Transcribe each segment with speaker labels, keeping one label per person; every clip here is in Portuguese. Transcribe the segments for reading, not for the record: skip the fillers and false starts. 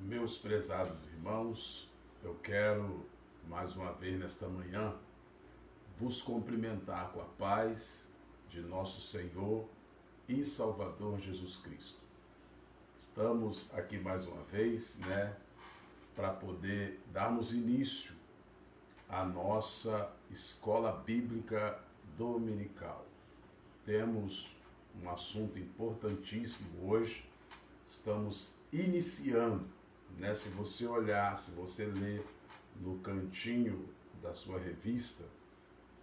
Speaker 1: Meus prezados irmãos, eu quero mais uma vez nesta manhã vos cumprimentar com a paz de nosso Senhor e Salvador Jesus Cristo. Estamos aqui mais uma vez, para poder darmos início à nossa escola bíblica dominical. Temos um assunto importantíssimo hoje. Estamos iniciando, se você olhar, se você ler no cantinho da sua revista,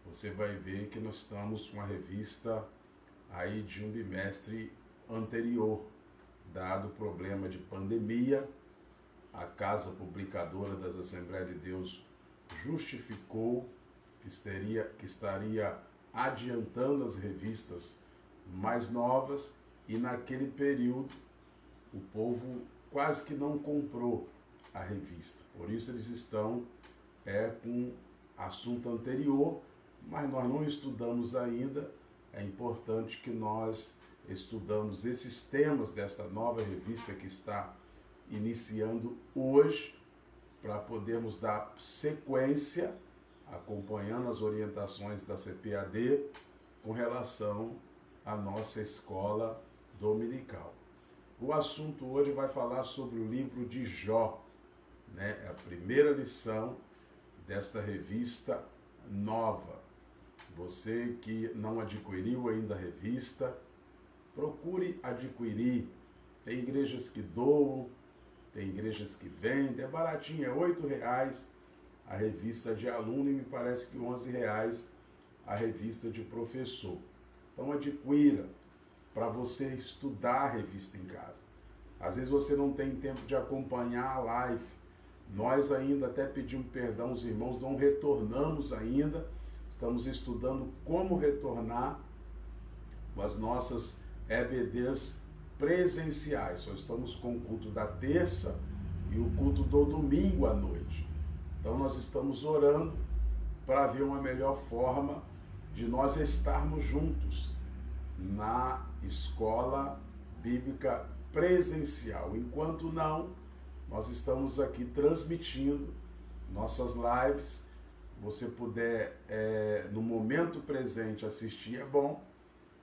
Speaker 1: você vai ver que nós estamos com uma revista aí de um bimestre anterior. Dado o problema de pandemia, a Casa Publicadora das Assembleias de Deus justificou que estaria adiantando as revistas mais novas, e naquele período o povo quase que não comprou a revista. Por isso eles estão com assunto anterior, mas nós não estudamos ainda. É importante que nós estudamos esses temas desta nova revista que está iniciando hoje, para podermos dar sequência, acompanhando as orientações da CPAD com relação à nossa escola dominical. O assunto hoje vai falar sobre o livro de Jó, É a primeira lição desta revista nova. Você que não adquiriu ainda a revista, procure adquirir. Tem igrejas que doam, tem igrejas que vendem, é baratinho, é R$8 a revista de aluno e me parece que R$11 a revista de professor. Então adquira, para você estudar a revista em casa. Às vezes você não tem tempo de acompanhar a live. Nós ainda até pedimos perdão aos irmãos, não retornamos ainda. Estamos estudando como retornar com as nossas EBDs presenciais. Só estamos com o culto da terça e o culto do domingo à noite. Então nós estamos orando para ver uma melhor forma de nós estarmos juntos na escola bíblica presencial. Enquanto não, nós estamos aqui transmitindo nossas lives. Você puder, no momento presente, assistir, é bom,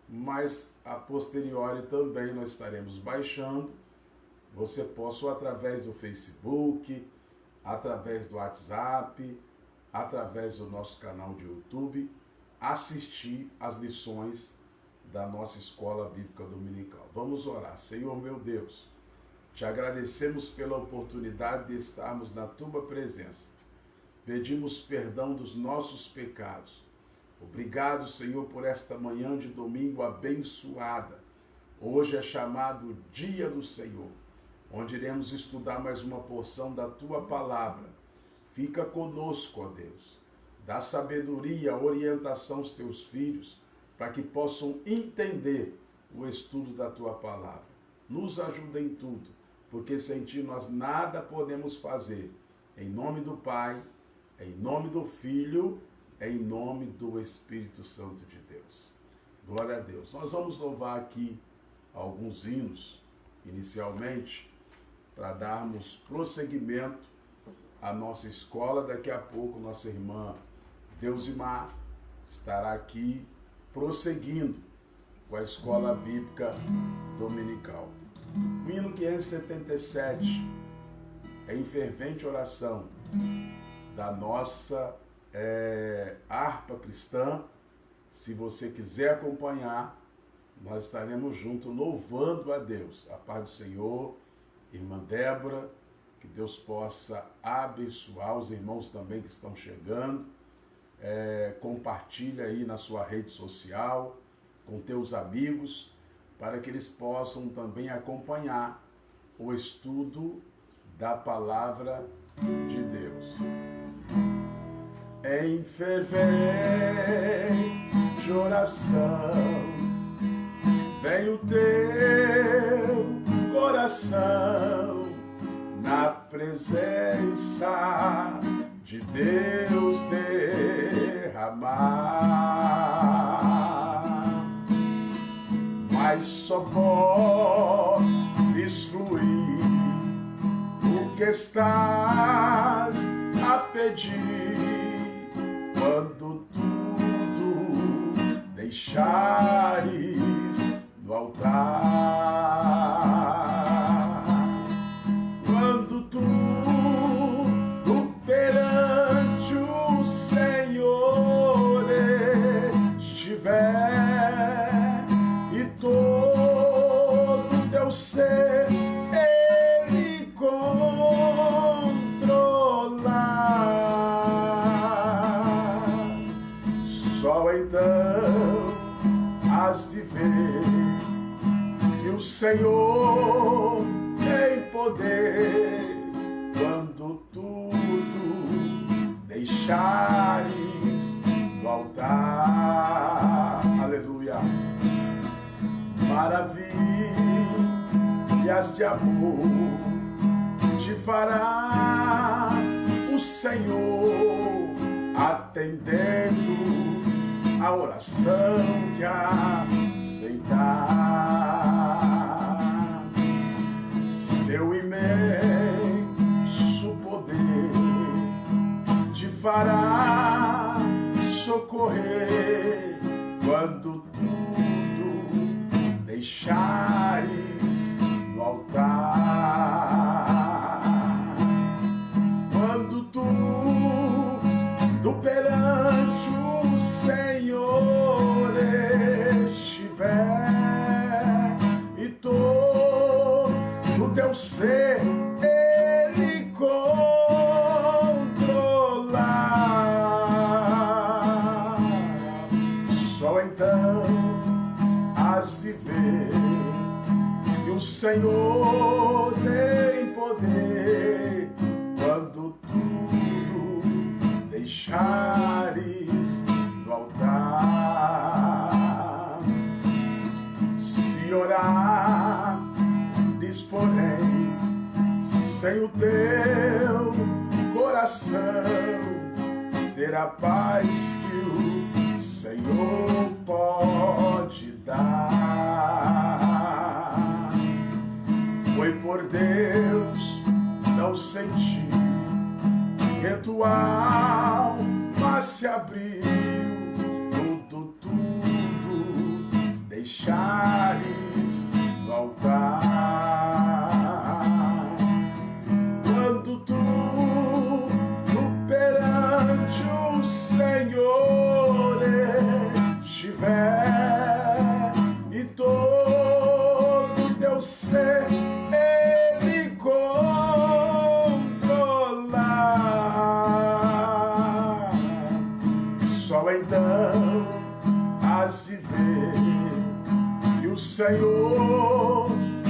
Speaker 1: mas a posteriori também nós estaremos baixando. Você possa, ou através do Facebook, através do WhatsApp, através do nosso canal de YouTube, assistir às lições da nossa escola bíblica dominical. Vamos orar. Senhor meu Deus, te agradecemos pela oportunidade de estarmos na tua presença. Pedimos perdão dos nossos pecados. Obrigado, Senhor, por esta manhã de domingo abençoada. Hoje é chamado Dia do Senhor, onde iremos estudar mais uma porção da tua palavra. Fica conosco, ó Deus. Dá sabedoria, orientação aos teus filhos, para que possam entender o estudo da tua palavra. Nos ajuda em tudo, porque sem ti nós nada podemos fazer. Em nome do Pai, em nome do Filho, em nome do Espírito Santo de Deus. Glória a Deus. Nós vamos louvar aqui alguns hinos, inicialmente, para darmos prosseguimento à nossa escola. Daqui a pouco, nossa irmã Deusimar estará aqui prosseguindo com a escola bíblica dominical. O hino 577 é em fervente oração da nossa harpa cristã. Se você quiser acompanhar, nós estaremos juntos louvando a Deus. A paz do Senhor, irmã Débora, que Deus possa abençoar os irmãos também que estão chegando. Compartilha aí na sua rede social, com teus amigos, para que eles possam também acompanhar o estudo da palavra de Deus. Em fervente oração, vem o teu coração na presença de Deus derramar, mas só podes fluir o que estás a pedir quando tudo deixares no altar. Quando tudo perante o Senhor estiver e todo teu ser Ele controlar, só então has de ver que o Senhor tem poder quando tudo deixares no altar. Aleluia. Maravilhas de amor te fará o Senhor, atendendo a oração que aceitar. Seu imenso poder te fará socorrer quando tudo deixares no altar. Quando tudo perante o Senhor estiver e todo teu ser Ele controlar, só então has de ver que o Senhor tem poder quando tudo deixares no altar. Se orar, porém, sem o teu coração, ter a paz que o Senhor pode dar. Foi por Deus não sentir que tua alma se abriu, tudo deixares no altar. Quando tudo perante o Senhor estiver e todo teu ser Ele controlar, só então has de ver que o Senhor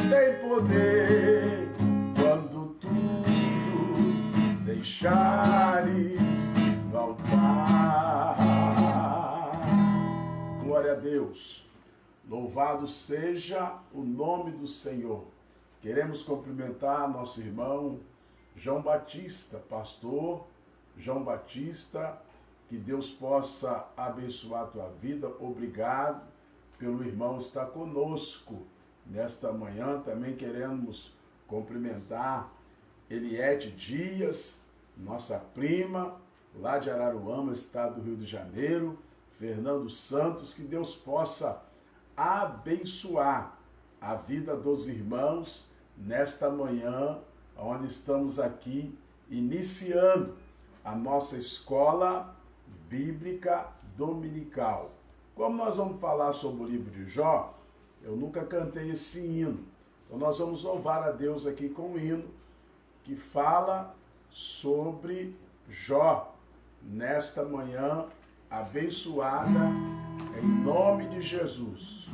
Speaker 1: tem poder quando tudo deixares no altar. Glória a Deus. Louvado seja o nome do Senhor. Queremos cumprimentar nosso irmão João Batista, pastor João Batista, que Deus possa abençoar a tua vida. Obrigado pelo irmão estar conosco nesta manhã. Também queremos cumprimentar Eliette Dias, nossa prima, lá de Araruama, estado do Rio de Janeiro, Fernando Santos, que Deus possa abençoar a vida dos irmãos nesta manhã, onde estamos aqui iniciando a nossa escola bíblica dominical. Como nós vamos falar sobre o livro de Jó, eu nunca cantei esse hino. Então nós vamos louvar a Deus aqui com um hino que fala sobre Jó nesta manhã abençoada em nome de Jesus.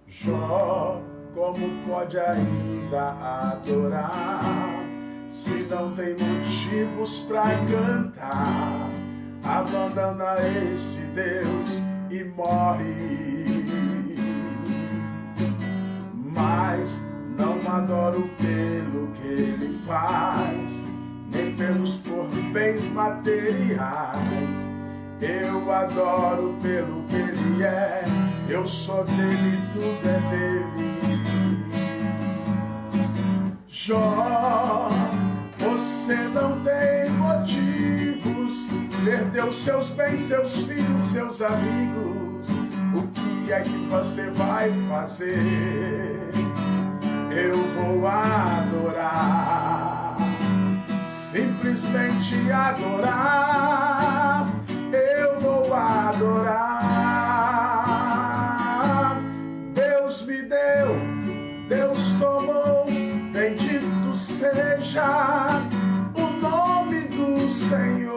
Speaker 1: Jó, como pode ainda adorar se não tem motivos para cantar? Abandona esse Deus e morre. Mas não adoro pelo que ele faz, nem pelos por bens materiais. Eu adoro pelo que ele é. Eu sou dele, tudo é dele. Jó, você não tem motivos, perdeu seus bens, seus filhos, seus amigos. O que é que você vai fazer? Eu vou adorar, simplesmente adorar. Eu vou adorar. Deus me deu, Deus tomou, bendito seja o nome do Senhor.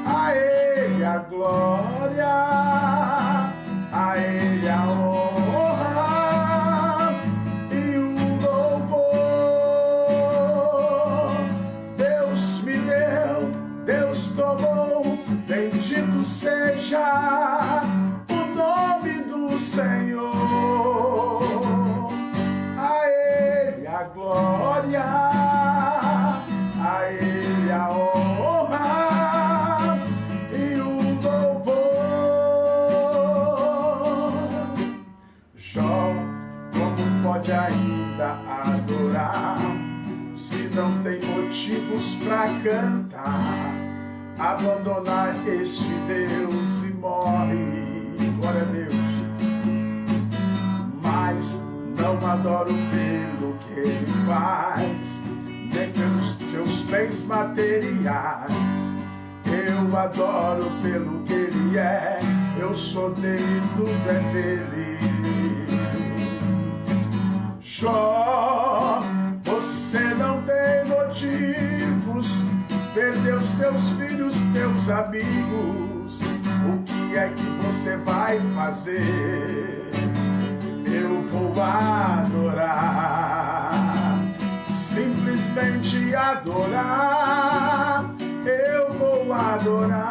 Speaker 1: A Ele a glória, a Ele a honra e o louvor. Deus me deu, Deus tomou, bendito seja o nome do Senhor. A Ele a glória, a Ele a honra e o louvor. Jó, como pode ainda adorar se não tem motivos pra cantar? Abandonar este Deus e morre, glória a Deus. Mas não adoro pelo que Ele faz, nem pelos teus bens materiais. Eu adoro pelo que Ele é, eu sou dele, tudo é dele. Jó, você não tem motivos, perdeu seus filhos, teus amigos. O que é que você vai fazer? Eu vou adorar, simplesmente adorar. Eu vou adorar.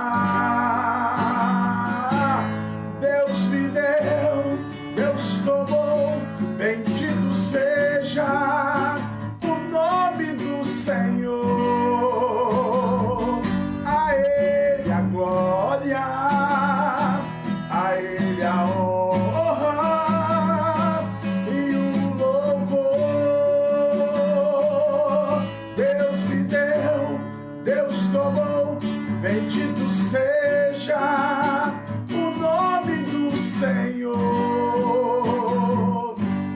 Speaker 1: Deus me deu, Deus tomou, bendito seja o nome do Senhor. A Ele a glória, a Ele a honra e o louvor. Deus me deu, Deus tomou, bendito seja o nome do Senhor.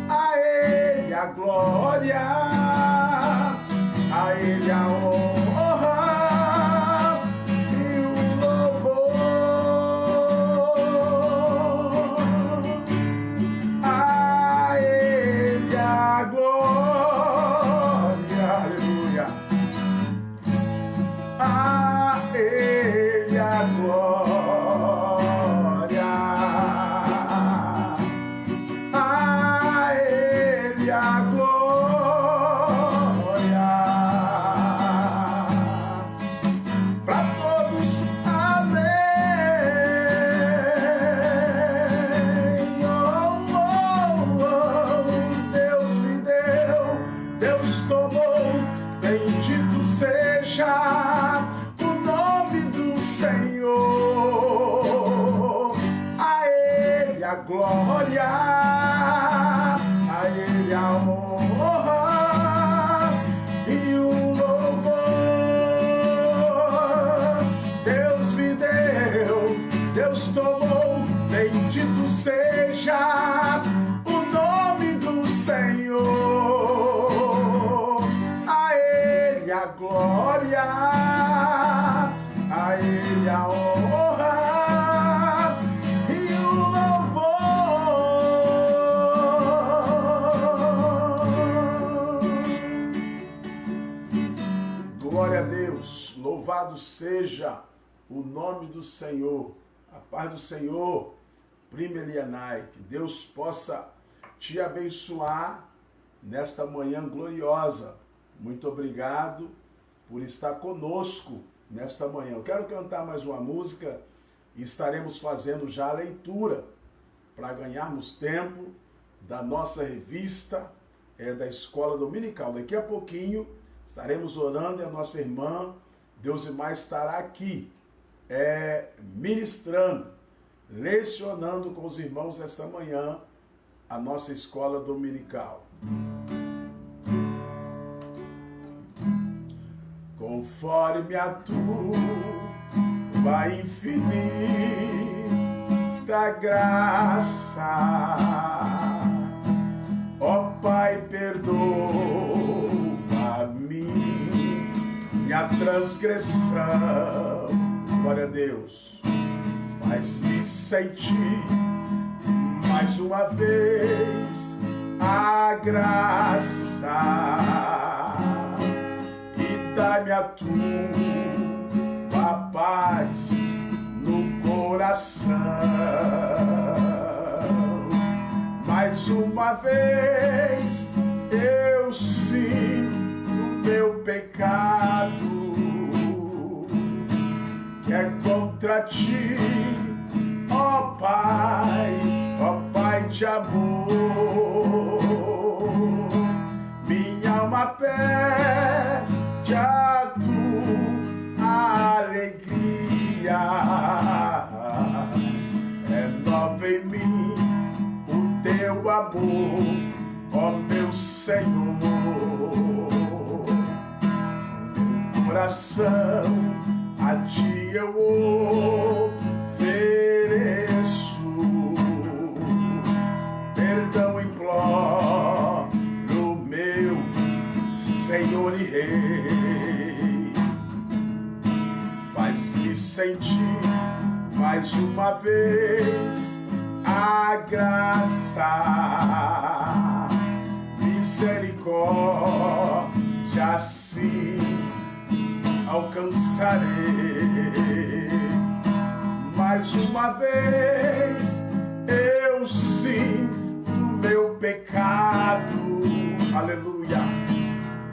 Speaker 1: A Ele a glória, a Ele a honra e o louvor. A Ele a glória, aleluia. A Ele a glória, a Ele a glória. Para todos, amém. Oh, oh, oh. Deus me deu, Deus tomou, bendito seja o nome do Senhor. A Ele a glória, a Ele a honra e o louvor. Deus me deu, Deus tomou, bendito seja o nome do Senhor. A Ele a glória, a Ele a honra e o louvor. Glória a Deus, louvado seja o nome do Senhor. A paz do Senhor, prima Elianai, que Deus possa te abençoar nesta manhã gloriosa. Muito obrigado por estar conosco nesta manhã. Eu quero cantar mais uma música e estaremos fazendo já a leitura para ganharmos tempo da nossa revista da Escola Dominical. Daqui a pouquinho estaremos orando e a nossa irmã Deusimar estará aqui ministrando, lecionando com os irmãos esta manhã a nossa Escola Dominical. conforme a tua infinita graça. Ó Pai, perdoa minha transgressão. Glória a Deus. Faz-me sentir mais uma vez a graça e dá-me a tua paz no coração. Mais uma vez eu sinto meu pecado, que é contra ti, ó Pai de amor. Minha alma pede a tua alegria, renova em mim o teu amor, ó meu Senhor. Meu coração a ti eu ofereço, perdão imploro, meu Senhor e Rei. Faz-me sentir mais uma vez a graça, misericórdia, assim alcançarei. Mais uma vez eu sinto meu pecado, aleluia,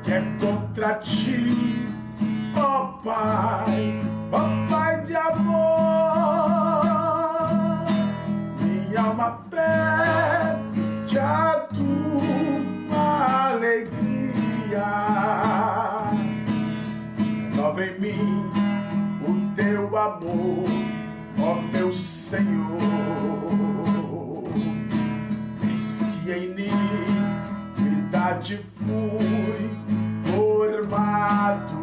Speaker 1: que é contra ti, ó Pai de amor. Minha alma pede a tua alegria, renova em mim o teu amor, ó meu Senhor. Eis que em iniquidade fui formado,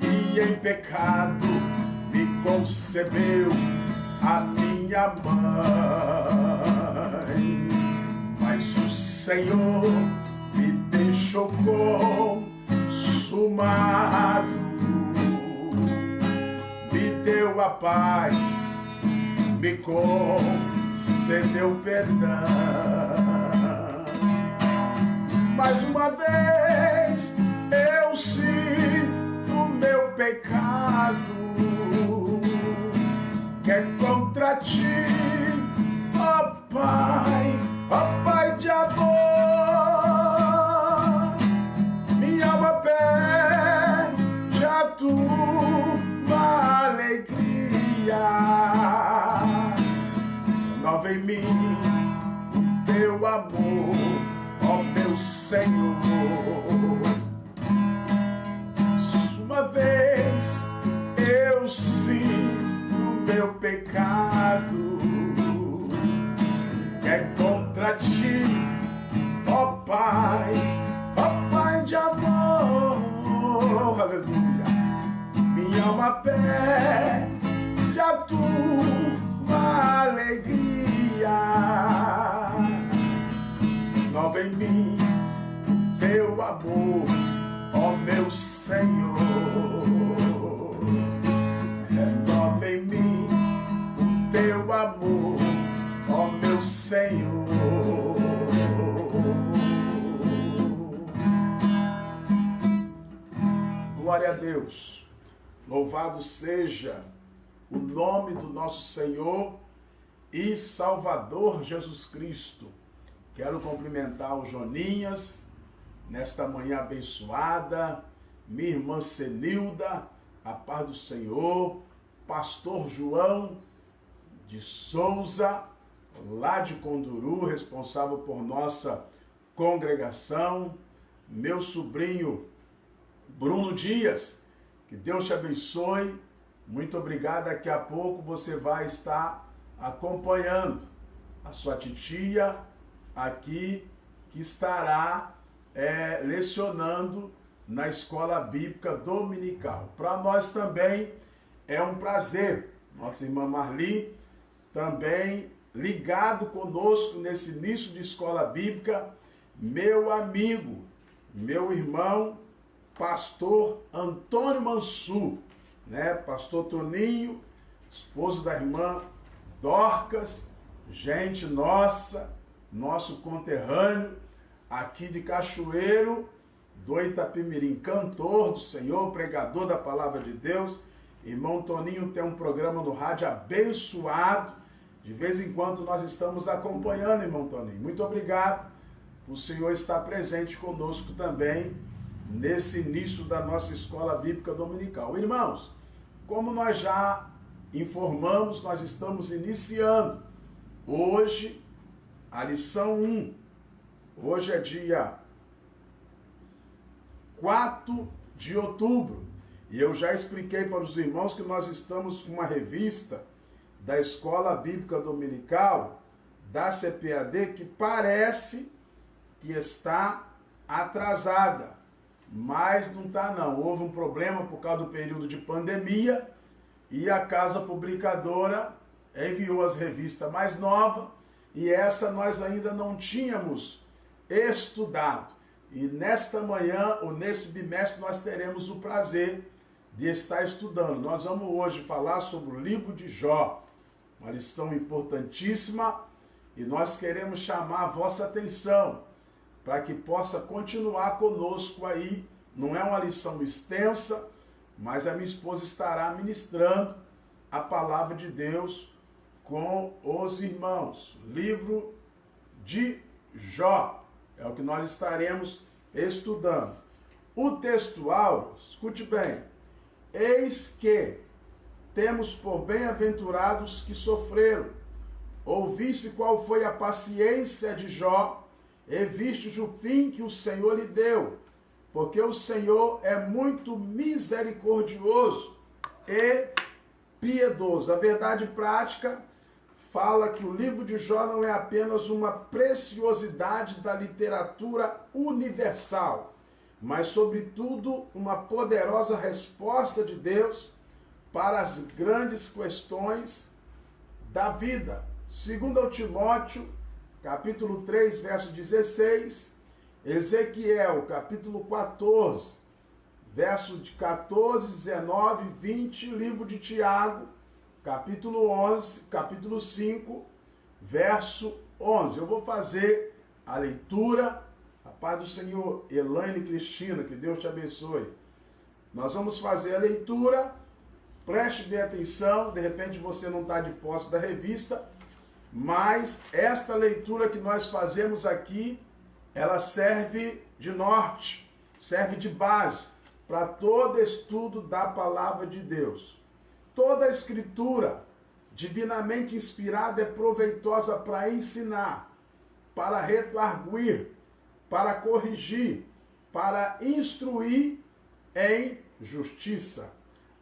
Speaker 1: e em pecado me concebeu a minha mãe. Mas o Senhor me deixou consumado, me deu a paz, me concedeu perdão. Mais uma vez eu sinto meu pecado, que é contra ti, ó Pai de amor. Minha alma pede a tua alegria, renova em mim o teu amor, ó meu Senhor. Uma vez eu sinto meu pecado, que é contra ti, ó Pai de amor, aleluia. Minha alma pede a tua alegria, renova em mim o teu amor, ó meu Senhor. Renova em mim o teu amor, ó meu Senhor. Glória a Deus. Louvado seja o nome do nosso Senhor e Salvador Jesus Cristo. Quero cumprimentar o Joninhas nesta manhã abençoada, minha irmã Cenilda, a paz do Senhor, pastor João de Souza, lá de Conduru, responsável por nossa congregação, meu sobrinho Bruno Dias, que Deus te abençoe, muito obrigado. Daqui a pouco você vai estar acompanhando a sua titia aqui, que estará lecionando na Escola Bíblica Dominical. Para nós também é um prazer. Nossa irmã Marli também ligado conosco nesse início de Escola Bíblica, meu amigo, meu irmão, pastor Antônio Mansur, né? Pastor Toninho, esposo da irmã Dorcas, gente nossa, nosso conterrâneo, aqui de Cachoeiro do Itapemirim, cantor do Senhor, pregador da palavra de Deus. Irmão Toninho tem um programa no rádio abençoado. De vez em quando nós estamos acompanhando, irmão Toninho. Muito obrigado por o Senhor estar presente conosco também nesse início da nossa Escola Bíblica Dominical. Irmãos, como nós já informamos, nós estamos iniciando hoje a lição 1. Hoje é dia 4 de outubro. E eu já expliquei para os irmãos que nós estamos com uma revista da Escola Bíblica Dominical, da CPAD, que parece que está atrasada. Mas não está não. Houve um problema por causa do período de pandemia e a casa publicadora enviou as revistas mais novas e essa nós ainda não tínhamos estudado. E nesta manhã, ou nesse bimestre, nós teremos o prazer de estar estudando. Nós vamos hoje falar sobre o livro de Jó, uma lição importantíssima, e nós queremos chamar a vossa atenção para que possa continuar conosco aí. Não é uma lição extensa, mas a minha esposa estará ministrando a palavra de Deus com os irmãos. Livro de Jó é o que nós estaremos estudando. O textual, escute bem: eis que temos por bem-aventurados que sofreram. Ouviste qual foi a paciência de Jó, e vistes o fim que o Senhor lhe deu. Porque o Senhor é muito misericordioso e piedoso. A verdade prática fala que o livro de Jó não é apenas uma preciosidade da literatura universal, mas, sobretudo, uma poderosa resposta de Deus para as grandes questões da vida. Segundo Timóteo, capítulo 3, verso 16, Ezequiel, capítulo 14, verso de 14, 19, 20, livro de Tiago, capítulo 11, capítulo 5, verso 11. Eu vou fazer a leitura. A paz do Senhor, Elaine e Cristina, que Deus te abençoe. Nós vamos fazer a leitura, preste bem atenção, de repente você não está de posse da revista, mas esta leitura que nós fazemos aqui, ela serve de norte, serve de base para todo estudo da palavra de Deus. Toda a escritura divinamente inspirada é proveitosa para ensinar, para redarguir, para corrigir, para instruir em justiça.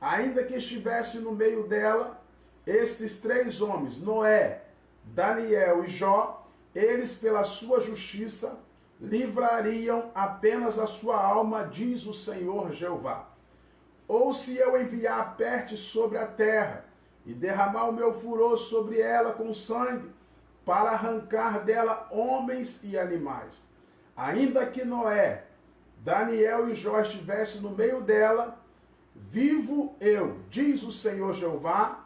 Speaker 1: Ainda que estivesse no meio dela estes três homens, Noé, Daniel e Jó, eles pela sua justiça livrariam apenas a sua alma, diz o Senhor Jeová. Ou se eu enviar peste sobre a terra e derramar o meu furor sobre ela com sangue, para arrancar dela homens e animais. Ainda que Noé, Daniel e Jó estivessem no meio dela, vivo eu, diz o Senhor Jeová,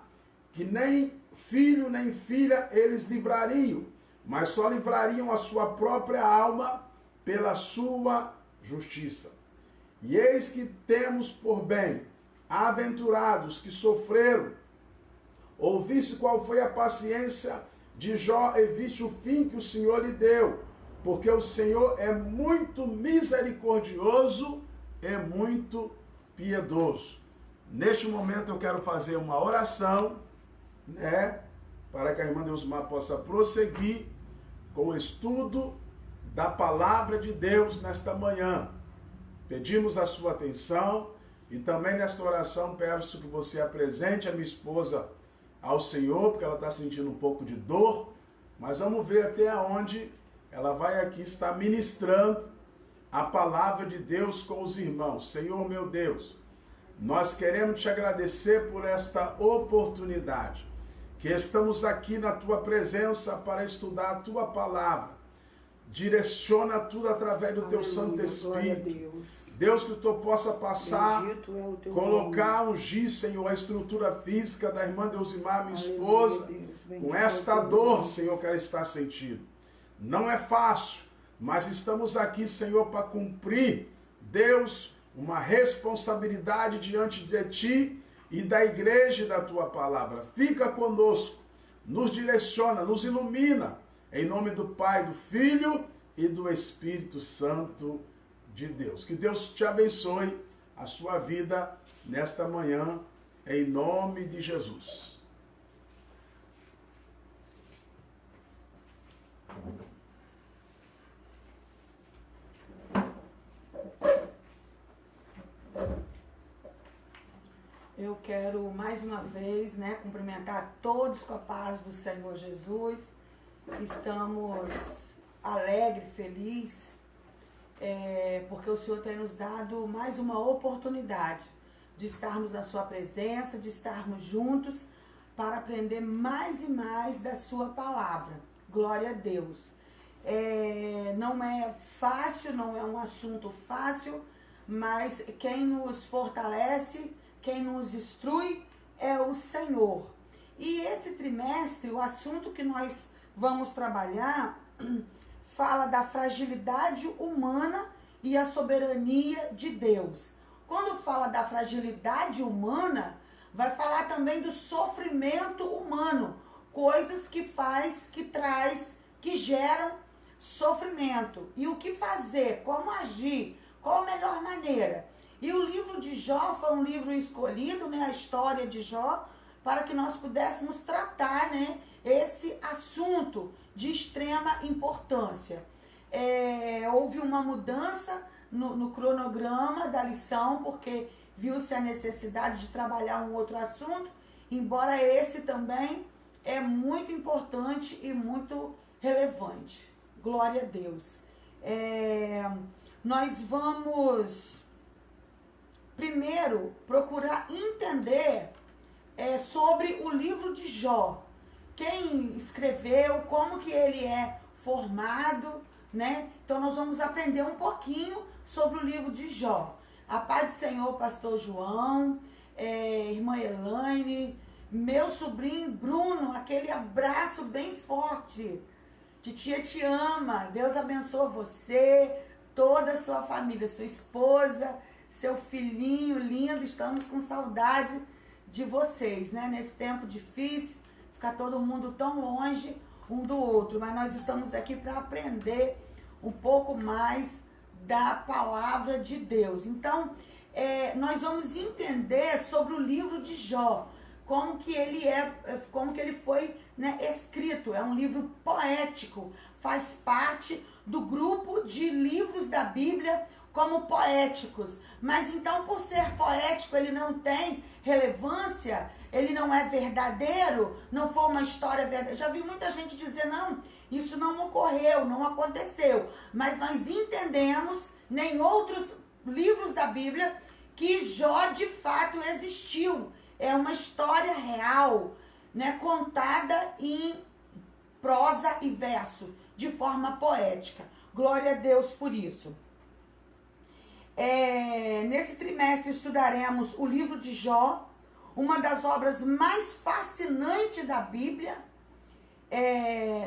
Speaker 1: que nem filho nem filha eles livrariam, mas só livrariam a sua própria alma pela sua justiça. E eis que temos por bem aventurados que sofreram. Ouviste qual foi a paciência de Jó e viste o fim que o Senhor lhe deu, porque o Senhor é muito misericordioso e muito piedoso. Neste momento eu quero fazer uma oração, para que a irmã Deusmar possa prosseguir com o estudo da palavra de Deus nesta manhã. Pedimos a sua atenção e também nesta oração peço que você apresente a minha esposa ao Senhor, porque ela está sentindo um pouco de dor, mas vamos ver até onde ela vai aqui estar ministrando a palavra de Deus com os irmãos. Senhor meu Deus, nós queremos te agradecer por esta oportunidade, que estamos aqui na tua presença para estudar a tua palavra. Direciona tudo através do teu Santo Espírito. Deus, que tu possa passar, colocar, ungir, Senhor, a estrutura física da irmã Deusimar, minha esposa, com esta dor, Senhor, que ela está sentindo. Não é fácil, mas estamos aqui, Senhor, para cumprir, Deus, uma responsabilidade diante de ti e da igreja e da tua palavra. Fica conosco, nos direciona, nos ilumina, em nome do Pai, do Filho e do Espírito Santo de Deus. Que Deus te abençoe a sua vida nesta manhã, em nome de Jesus.
Speaker 2: Eu quero mais uma vez, cumprimentar todos com a paz do Senhor Jesus. Estamos alegres, felizes, porque o Senhor tem nos dado mais uma oportunidade de estarmos na sua presença, de estarmos juntos para aprender mais e mais da sua palavra. Glória a Deus. Não é fácil, não é um assunto fácil, mas quem nos fortalece, quem nos instrui é o Senhor. E esse trimestre, o assunto que nós vamos trabalhar fala da fragilidade humana e a soberania de Deus. Quando fala da fragilidade humana, vai falar também do sofrimento humano, coisas que faz, que traz, que geram sofrimento. E o que fazer, como agir, qual a melhor maneira. E o livro de Jó foi um livro escolhido, a história de Jó, para que nós pudéssemos tratar, esse assunto de extrema importância. Houve uma mudança no cronograma da lição, porque viu-se a necessidade de trabalhar um outro assunto, embora esse também é muito importante e muito relevante. Glória a Deus. Nós vamos primeiro procurar entender sobre o livro de Jó. Quem escreveu, como que ele é formado, Então nós vamos aprender um pouquinho sobre o livro de Jó. A paz do Senhor, pastor João, irmã Elaine, meu sobrinho Bruno, aquele abraço bem forte. Titia te ama, Deus abençoe você, toda a sua família, sua esposa, seu filhinho lindo, estamos com saudade de vocês, Nesse tempo difícil, ficar todo mundo tão longe um do outro, mas nós estamos aqui para aprender um pouco mais da palavra de Deus. Então, nós vamos entender sobre o livro de Jó, como que ele foi escrito. É um livro poético, faz parte do grupo de livros da Bíblia como poéticos. Mas então, por ser poético, ele não tem relevância, ele não é verdadeiro, não foi uma história verdadeira. Já vi muita gente dizer, não, isso não ocorreu, não aconteceu. Mas nós entendemos, em outros livros da Bíblia, que Jó de fato existiu. É uma história real, contada em prosa e verso, de forma poética. Glória a Deus por isso. Nesse trimestre estudaremos o livro de Jó, uma das obras mais fascinantes da Bíblia.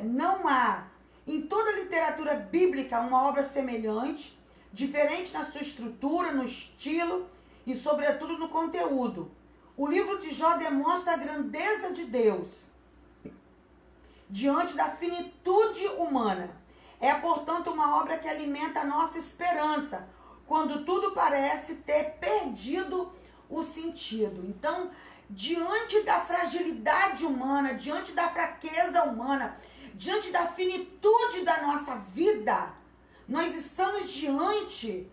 Speaker 2: Não há em toda a literatura bíblica uma obra semelhante, diferente na sua estrutura, no estilo e sobretudo no conteúdo. O livro de Jó demonstra a grandeza de Deus diante da finitude humana. É, portanto, uma obra que alimenta a nossa esperança, quando tudo parece ter perdido o sentido. Então, diante da fragilidade humana, diante da fraqueza humana, diante da finitude da nossa vida, nós estamos diante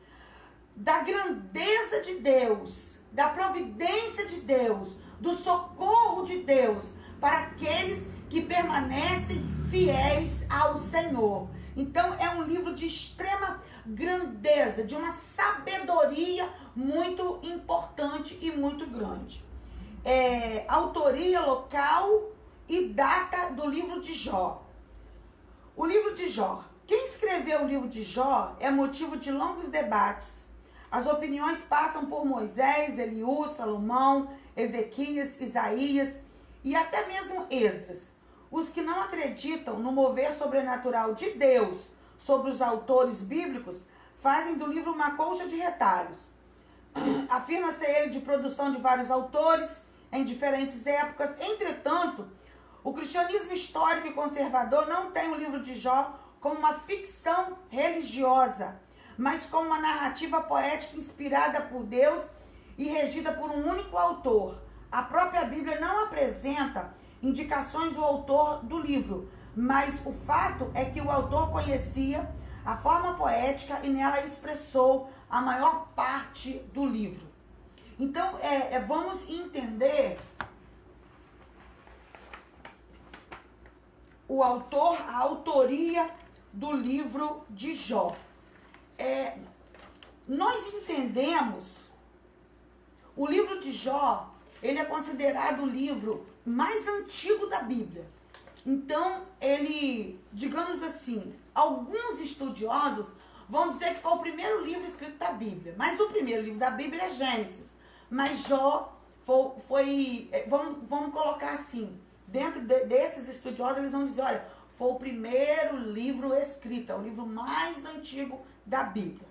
Speaker 2: da grandeza de Deus, da providência de Deus, do socorro de Deus para aqueles que permanecem fiéis ao Senhor. Então, é um livro de extrema grandeza, de uma sabedoria muito importante e muito grande. Autoria, local e data do livro de Jó. O livro de Jó. Quem escreveu o livro de Jó é motivo de longos debates. As opiniões passam por Moisés, Eliú, Salomão, Ezequias, Isaías e até mesmo Esdras. Os que não acreditam no mover sobrenatural de Deus sobre os autores bíblicos fazem do livro uma colcha de retalhos. Afirma-se ele de produção de vários autores em diferentes épocas. Entretanto, o cristianismo histórico e conservador não tem o livro de Jó como uma ficção religiosa, mas como uma narrativa poética inspirada por Deus e regida por um único autor. A própria Bíblia não apresenta indicações do autor do livro, mas o fato é que o autor conhecia a forma poética e nela expressou a maior parte do livro. Então, vamos entender o autor, a autoria do livro de Jó. Nós entendemos o livro de Jó, ele é considerado o livro mais antigo da Bíblia. Então, ele, digamos assim, alguns estudiosos vão dizer que foi o primeiro livro escrito da Bíblia. Mas o primeiro livro da Bíblia é Gênesis. Mas Jó vamos colocar assim, dentro desses estudiosos, eles vão dizer, olha, foi o primeiro livro escrito, é o livro mais antigo da Bíblia.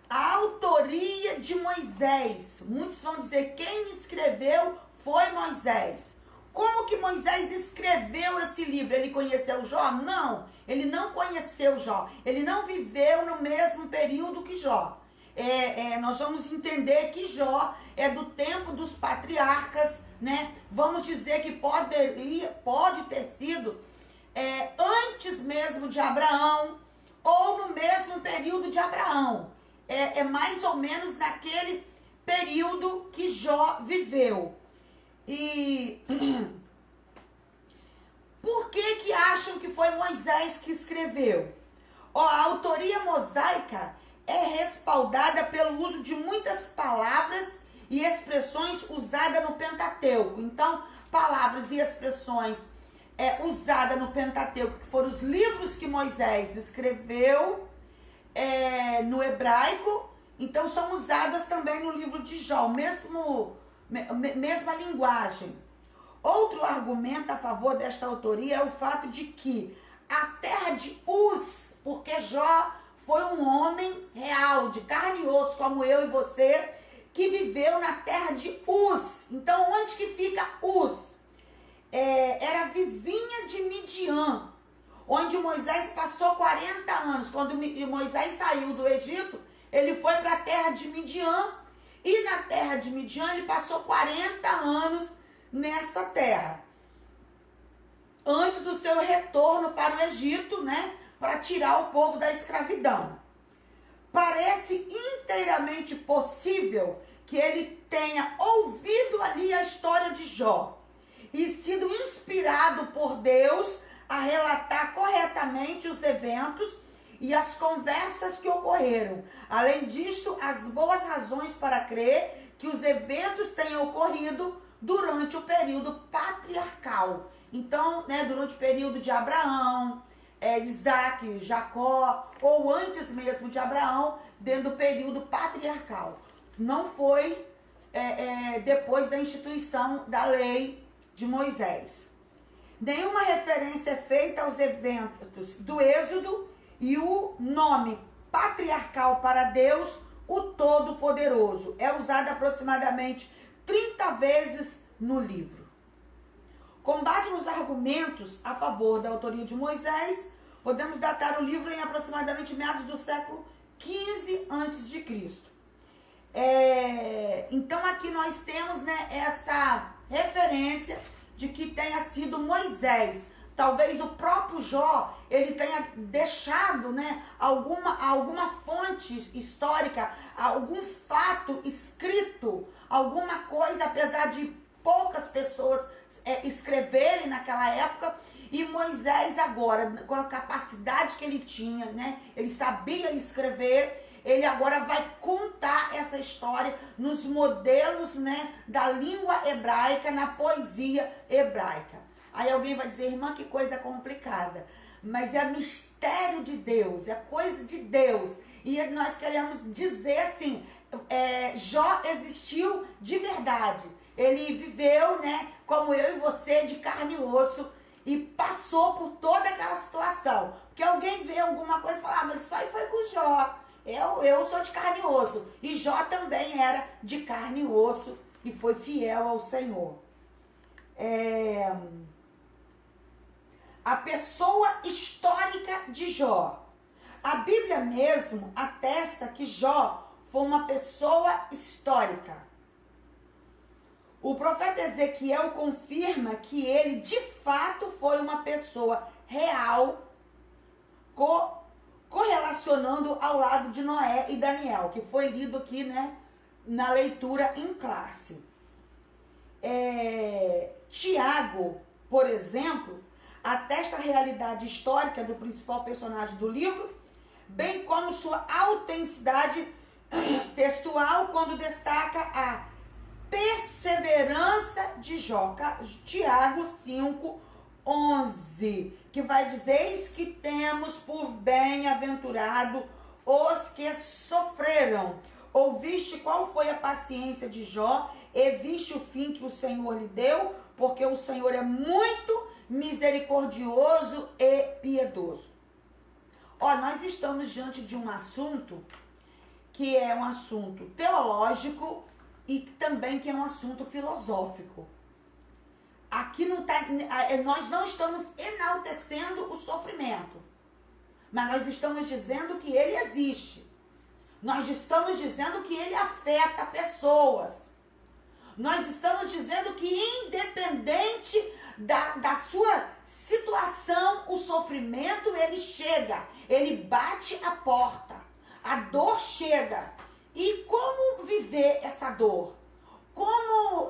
Speaker 2: A autoria de Moisés, muitos vão dizer quem escreveu foi Moisés. Como que Moisés escreveu esse livro? Ele conheceu Jó? Não, ele não conheceu Jó. Ele não viveu no mesmo período que Jó. Nós vamos entender que Jó é do tempo dos patriarcas, né? Vamos dizer que pode ter sido antes mesmo de Abraão ou no mesmo período de Abraão. Mais ou menos naquele período que Jó viveu. E por que acham que foi Moisés que escreveu? A autoria mosaica é respaldada pelo uso de muitas palavras e expressões usadas no Pentateuco. Então, palavras e expressões usadas no Pentateuco, que foram os livros que Moisés escreveu no hebraico, então são usadas também no livro de Jó, mesma linguagem. Outro argumento a favor desta autoria é o fato de que a terra de Uz, porque Jó foi um homem real, de carne e osso, como eu e você, que viveu na terra de Uz. Então, onde que fica Uz? Era vizinha de Midian, onde Moisés passou 40 anos. Quando Moisés saiu do Egito, ele foi para a terra de Midian, e na terra de Midian ele passou 40 anos nesta terra, antes do seu retorno para o Egito, né, para tirar o povo da escravidão. Parece inteiramente possível que ele tenha ouvido ali a história de Jó e sido inspirado por Deus a relatar corretamente os eventos e as conversas que ocorreram. Além disto, as boas razões para crer que os eventos tenham ocorrido durante o período patriarcal. Então, né, durante o período de Abraão, Isaac, Jacó, ou antes mesmo de Abraão, dentro do período patriarcal. Não foi depois da instituição da lei de Moisés. Nenhuma referência é feita aos eventos do Êxodo e o nome patriarcal para Deus, o Todo-Poderoso, é usado aproximadamente 30 vezes no livro. Com base nos argumentos a favor da autoria de Moisés, podemos datar o livro em aproximadamente meados do século XV a.C. Então aqui nós temos, né, essa referência de que tenha sido Moisés. Talvez o próprio Jó, ele tenha deixado, né, alguma fonte histórica, algum fato escrito, alguma coisa, apesar de poucas pessoas escreverem naquela época, E Moisés agora, com a capacidade que ele tinha, né? Ele sabia escrever, ele agora vai contar essa história nos modelos, né, da língua hebraica, na poesia hebraica. Aí alguém vai dizer, irmã, que coisa complicada. Mas é mistério de Deus, é coisa de Deus. E nós queremos dizer assim, Jó existiu de verdade. Ele viveu, né, como eu e você, de carne e osso, e passou por toda aquela situação. Porque alguém vê alguma coisa e fala, mas isso aí foi com Jó. Eu sou de carne e osso. E Jó também era de carne e osso e foi fiel ao Senhor. A pessoa histórica de Jó. A Bíblia mesmo atesta que Jó foi uma pessoa histórica. O profeta Ezequiel confirma que ele de fato foi uma pessoa real, correlacionando ao lado de Noé e Daniel, que foi lido aqui, né, na leitura em classe. Tiago, por exemplo, atesta a realidade histórica do principal personagem do livro, bem como sua autenticidade textual, quando destaca a perseverança de Jó. Tiago 5:11, que vai dizer, eis que temos por bem-aventurado os que sofreram. Ouviste qual foi a paciência de Jó, e viste o fim que o Senhor lhe deu, porque o Senhor é muito misericordioso e piedoso. Nós estamos diante de um assunto que é um assunto teológico e também que é um assunto filosófico. Aqui nós não estamos enaltecendo o sofrimento, mas nós estamos dizendo que ele existe. Nós estamos dizendo que ele afeta pessoas. Nós estamos dizendo que independente da sua situação, o sofrimento ele chega, ele bate a porta, a dor chega. E como viver essa dor? Como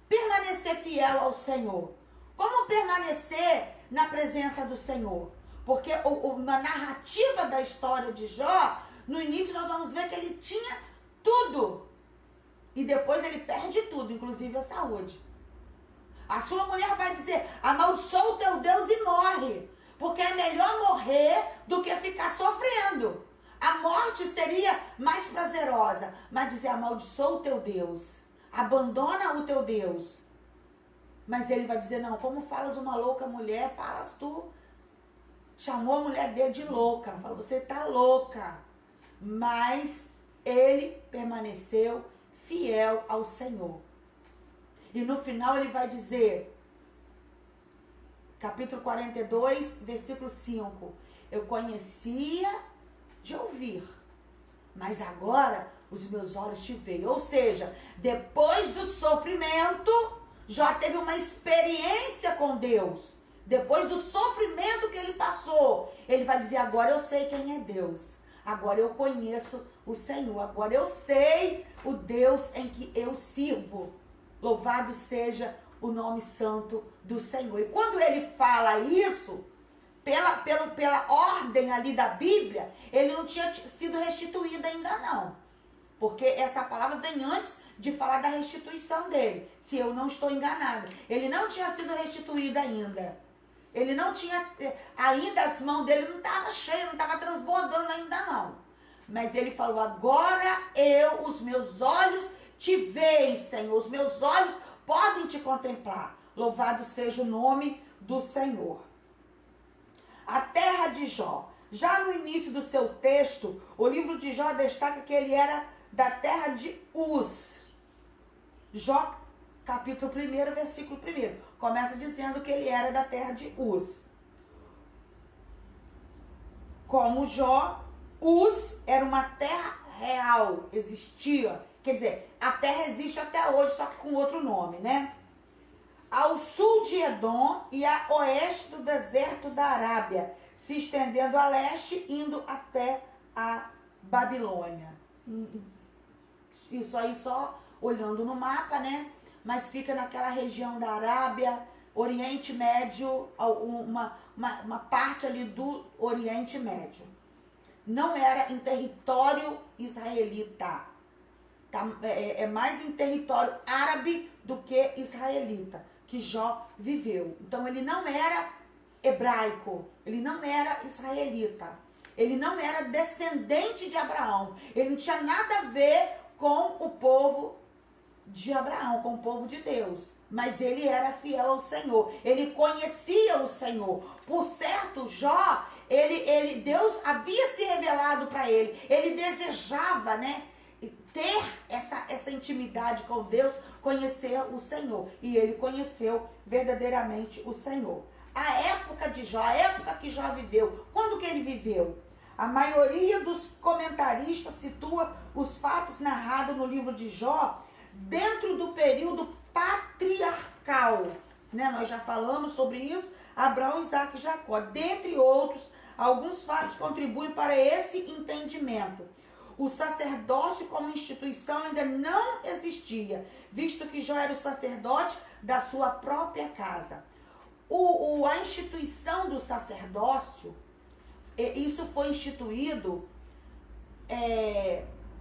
Speaker 2: permanecer fiel ao Senhor? Como permanecer na presença do Senhor? Porque na narrativa da história de Jó, no início nós vamos ver que ele tinha tudo. E depois ele perde tudo, inclusive a saúde. A sua mulher vai dizer, amaldiçoa o teu Deus e morre. Porque é melhor morrer do que ficar sofrendo. A morte seria mais prazerosa. Mas dizer, amaldiçoa o teu Deus. Abandona o teu Deus. Mas ele vai dizer, não, como falas uma louca mulher, falas tu. Chamou a mulher dele de louca. Falou, você tá louca. Mas ele permaneceu fiel ao Senhor. E no final ele vai dizer, capítulo 42, versículo 5. Eu conhecia de ouvir, mas agora os meus olhos te veem. Ou seja, depois do sofrimento, Jó teve uma experiência com Deus. Depois do sofrimento que ele passou, ele vai dizer, agora eu sei quem é Deus. Agora eu conheço o Senhor. Agora eu sei o Deus em que eu sirvo. Louvado seja o nome santo do Senhor. E quando ele fala isso, pela ordem ali da Bíblia, ele não tinha sido restituído ainda não. Porque essa palavra vem antes de falar da restituição dele. Se eu não estou enganada. Ele não tinha sido restituído ainda. Ele não tinha, ainda as mãos dele não estavam cheias, não estavam transbordando ainda não. Mas ele falou, agora os meus olhos te veem, Senhor. Os meus olhos podem te contemplar. Louvado seja o nome do Senhor. A terra de Jó. Já no início do seu texto, o livro de Jó destaca que ele era da terra de Uz. Jó, capítulo 1, versículo 1. Começa dizendo que ele era da terra de Uz. Como Jó, Uz era uma terra real, existia. Quer dizer, a terra existe até hoje, só que com outro nome, né? Ao sul de Edom e a oeste do deserto da Arábia, se estendendo a leste, indo até a Babilônia. Isso aí só olhando no mapa, né? Mas fica naquela região da Arábia, Oriente Médio, uma parte ali do Oriente Médio. Não era em território israelita. É mais em território árabe do que israelita, que Jó viveu. Então ele não era hebraico, ele não era israelita, ele não era descendente de Abraão, ele não tinha nada a ver com o povo de Abraão, com o povo de Deus, mas ele era fiel ao Senhor, ele conhecia o Senhor. Por certo, Jó, Deus havia se revelado para ele, ele desejava, né, ter essa intimidade com Deus, conhecer o Senhor, e ele conheceu verdadeiramente o Senhor. A época de Jó, a época que Jó viveu, quando que ele viveu? A maioria dos comentaristas situa os fatos narrados no livro de Jó dentro do período patriarcal, né? Nós já falamos sobre isso, Abraão, Isaac e Jacó. Dentre outros, alguns fatos contribuem para esse entendimento. O sacerdócio como instituição ainda não existia, visto que Jó era o sacerdote da sua própria casa. A instituição do sacerdócio, isso foi instituído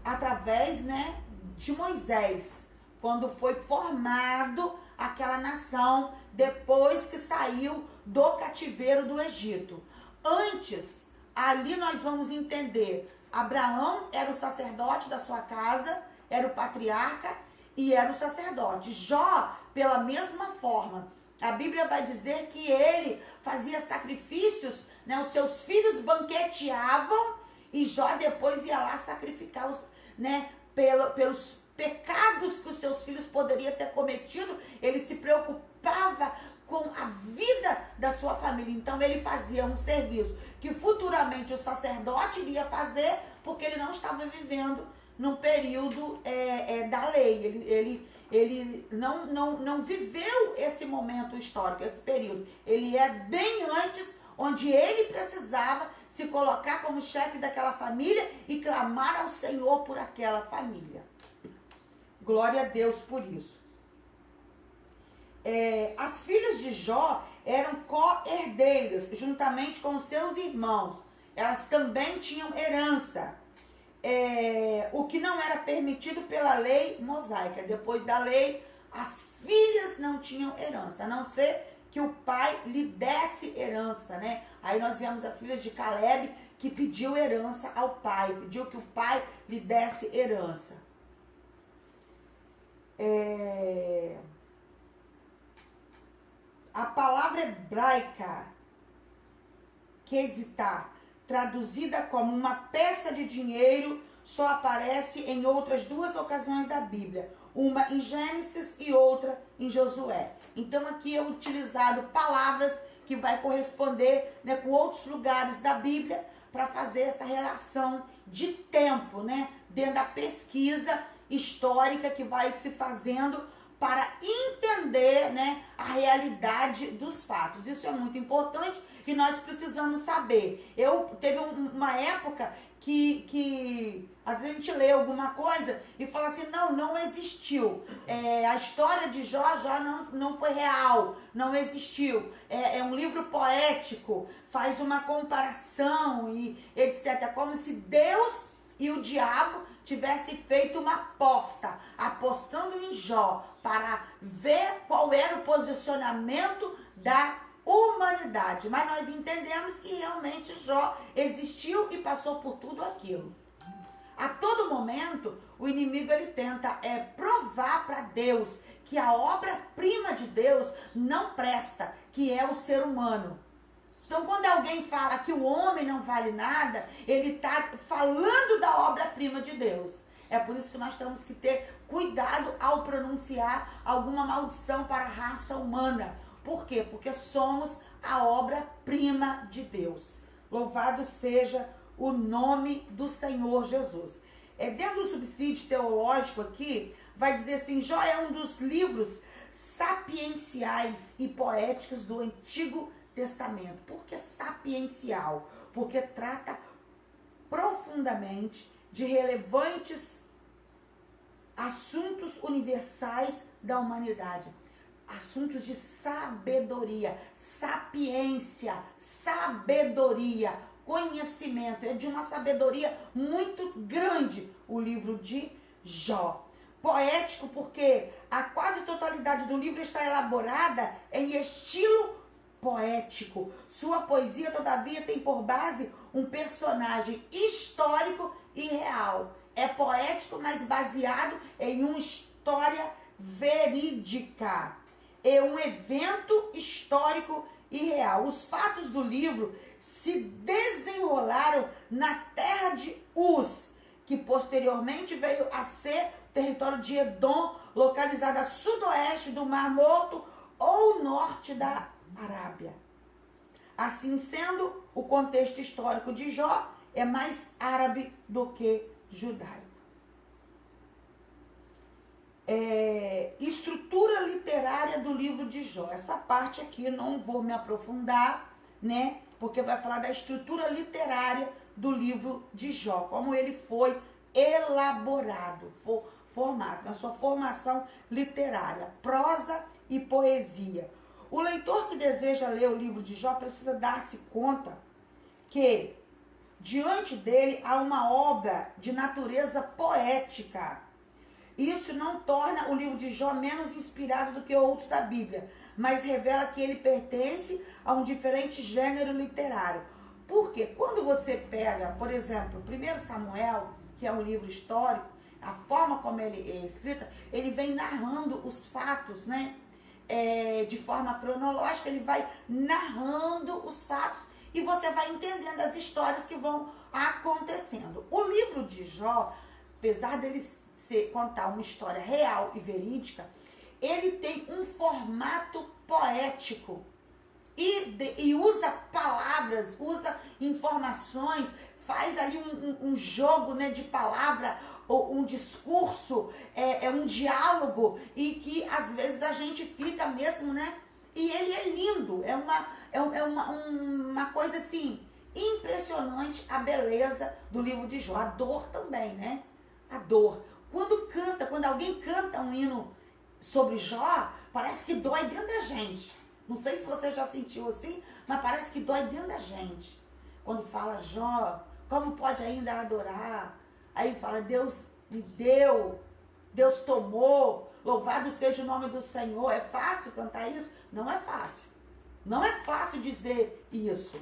Speaker 2: através, né, de Moisés, quando foi formado aquela nação depois que saiu do cativeiro do Egito. Antes, ali nós vamos entender, Abraão era o sacerdote da sua casa, era o patriarca e era o sacerdote. Jó, pela mesma forma, a Bíblia vai dizer que ele fazia sacrifícios, né, os seus filhos banqueteavam e Jó depois ia lá sacrificar né, pelos pecados que os seus filhos poderiam ter cometido. Ele se preocupava com a vida da sua família. Então ele fazia um serviço que futuramente o sacerdote iria fazer, porque ele não estava vivendo num período da lei. Ele não viveu esse momento histórico, esse período. Ele é bem antes, onde ele precisava se colocar como chefe daquela família e clamar ao Senhor por aquela família. Glória a Deus por isso. As filhas de Jó eram co-herdeiras, juntamente com seus irmãos. Elas também tinham herança. O que não era permitido pela lei mosaica. Depois da lei, as filhas não tinham herança, a não ser que o pai lhe desse herança, né? Aí nós vemos as filhas de Caleb que pediu herança ao pai, pediu que o pai lhe desse herança. A palavra hebraica quesitá, traduzida como uma peça de dinheiro, só aparece em outras duas ocasiões da Bíblia. Uma em Gênesis e outra em Josué. Então aqui é utilizado palavras que vai corresponder, né, com outros lugares da Bíblia para fazer essa relação de tempo, né, dentro da pesquisa histórica que vai se fazendo para entender, né, a realidade dos fatos. Isso é muito importante e nós precisamos saber. Teve uma época que às vezes a gente lê alguma coisa e fala assim, não existiu. A história de Jó não foi real, não existiu. É um livro poético, faz uma comparação e etc. Como se Deus e o diabo tivesse feito uma aposta, apostando em Jó, para ver qual era o posicionamento da humanidade. Mas nós entendemos que realmente Jó existiu e passou por tudo aquilo. A todo momento, o inimigo ele tenta provar para Deus que a obra-prima de Deus não presta, que é o ser humano. Então, quando alguém fala que o homem não vale nada, ele está falando da obra-prima de Deus. É por isso que nós temos que ter cuidado ao pronunciar alguma maldição para a raça humana. Por quê? Porque somos a obra-prima de Deus. Louvado seja o nome do Senhor Jesus. Dentro do subsídio teológico aqui, vai dizer assim, Jó é um dos livros sapienciais e poéticos do Antigo Testamento. Por que sapiencial? Porque trata profundamente de relevantes assuntos universais da humanidade. assuntos de sabedoria, sapiência, sabedoria, conhecimento. É de uma sabedoria muito grande o livro de Jó. Poético porque a quase totalidade do livro está elaborada em estilo poético. Sua poesia, todavia, tem por base um personagem histórico e real. É poético, mas baseado em uma história verídica. É um evento histórico e real. Os fatos do livro se desenrolaram na terra de Uz, que posteriormente veio a ser território de Edom, localizado a sudoeste do Mar Morto ou norte da Arábia. Assim sendo, o contexto histórico de Jó é mais árabe do que judaico. Estrutura literária do livro de Jó. Essa parte aqui não vou me aprofundar, né? Porque vai falar da estrutura literária do livro de Jó, como ele foi elaborado, formado, na sua formação literária, prosa e poesia. O leitor que deseja ler o livro de Jó precisa dar-se conta que diante dele há uma obra de natureza poética. Isso não torna o livro de Jó menos inspirado do que outros da Bíblia, mas revela que ele pertence a um diferente gênero literário. Porque quando você pega, por exemplo, 1 Samuel, que é um livro histórico, a forma como ele é escrita, ele vem narrando os fatos, né? De forma cronológica, ele vai narrando os fatos e você vai entendendo as histórias que vão acontecendo. O livro de Jó, apesar dele contar uma história real e verídica, ele tem um formato poético e usa palavras, usa informações, faz ali um jogo, né, de palavra, um discurso, um diálogo, e que às vezes a gente fica mesmo, né? E ele é lindo, é uma coisa assim, impressionante a beleza do livro de Jó. A dor também, né? A dor. Quando alguém canta um hino sobre Jó, parece que dói dentro da gente. Não sei se você já sentiu assim, mas parece que dói dentro da gente. Quando fala Jó, como pode ainda adorar? Aí fala, Deus me deu, Deus tomou, louvado seja o nome do Senhor. É fácil cantar isso? Não é fácil. Não é fácil dizer isso.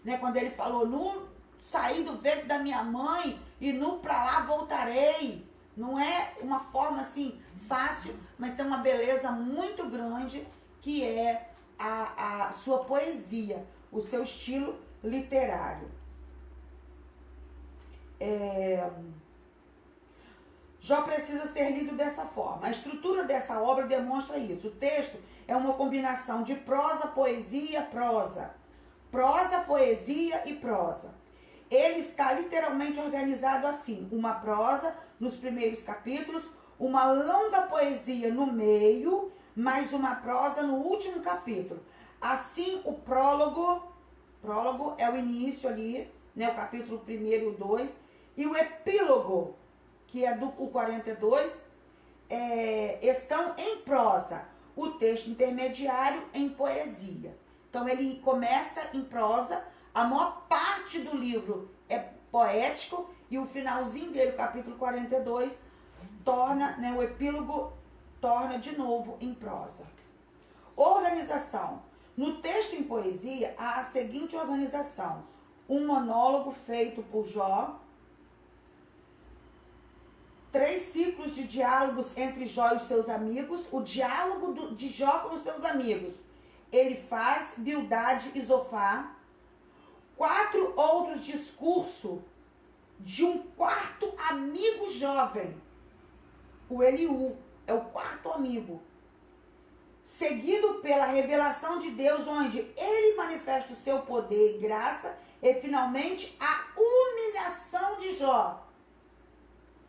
Speaker 2: Né? Quando ele falou, nu saí do ventre da minha mãe e nu para lá voltarei. Não é uma forma assim fácil, mas tem uma beleza muito grande que é a sua poesia, o seu estilo literário. Jó precisa ser lido dessa forma. A estrutura dessa obra demonstra isso. O texto é uma combinação de prosa, poesia, prosa. Prosa, poesia e prosa. Ele está literalmente organizado assim. Uma prosa nos primeiros capítulos, uma longa poesia no meio, mais uma prosa no último capítulo. Assim, o prólogo é o início ali, né, o capítulo 1 e o 2, e o epílogo, que é o 42, estão em prosa. O texto intermediário em poesia. Então ele começa em prosa, a maior parte do livro é poético, e o finalzinho dele, o capítulo 42, torna, né, o epílogo torna de novo em prosa. Organização. No texto em poesia, há a seguinte organização. Um monólogo feito por Jó, 3 ciclos de diálogos entre Jó e os seus amigos, o diálogo de Jó com os seus amigos. Ele faz Bildade e Zofar, 4 outros discursos de um quarto amigo jovem, o Eliú, é o quarto amigo, seguido pela revelação de Deus, onde ele manifesta o seu poder e graça, e finalmente a humilhação de Jó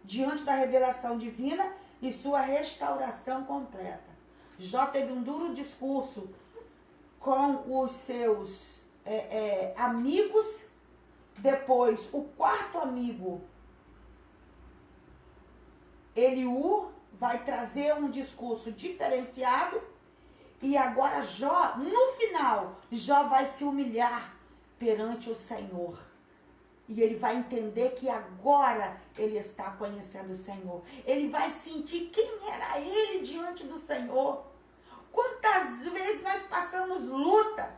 Speaker 2: diante da revelação divina e sua restauração completa. Jó teve um duro discurso com os seus amigos. Depois, o quarto amigo, Eliú, vai trazer um discurso diferenciado, E agora Jó, no final, Jó vai se humilhar perante o Senhor. E ele vai entender que agora ele está conhecendo o Senhor. Ele vai sentir quem era ele diante do Senhor. Quantas vezes nós passamos luta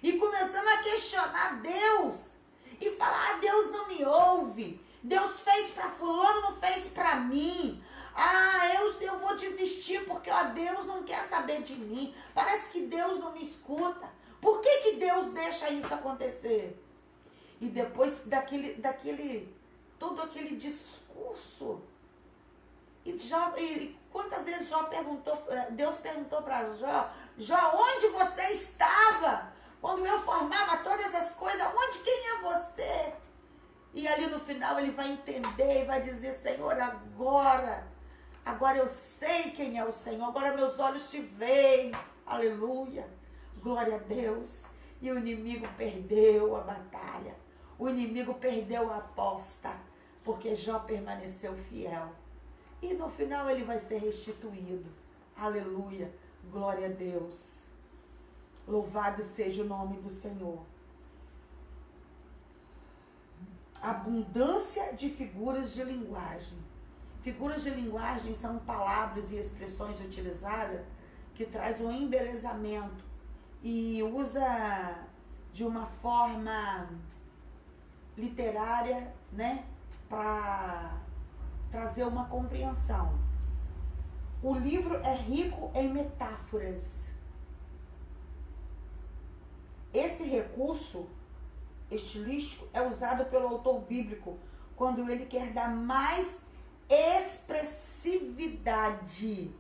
Speaker 2: e começamos a questionar Deus e falar, Deus não me ouve. Deus fez para fulano, não fez para mim. Eu vou desistir porque Deus não quer saber de mim. Parece que Deus não me escuta. Por que Deus deixa isso acontecer? E depois todo aquele discurso. E quantas vezes Deus perguntou para Jó, Jó, onde você estava? Quando eu formava todas as coisas, quem é você? E ali no final ele vai entender e vai dizer, Senhor, agora eu sei quem é o Senhor, agora meus olhos te veem. Aleluia, glória a Deus. E o inimigo perdeu a batalha. O inimigo perdeu a aposta, porque Jó permaneceu fiel. E no final ele vai ser restituído. Aleluia, glória a Deus. Louvado seja o nome do Senhor. Abundância de figuras de linguagem. Figuras de linguagem são palavras e expressões utilizadas que traz um embelezamento e usa de uma forma literária, né, para trazer uma compreensão. O livro é rico em metáforas. Esse recurso estilístico é usado pelo autor bíblico quando ele quer dar mais expressividade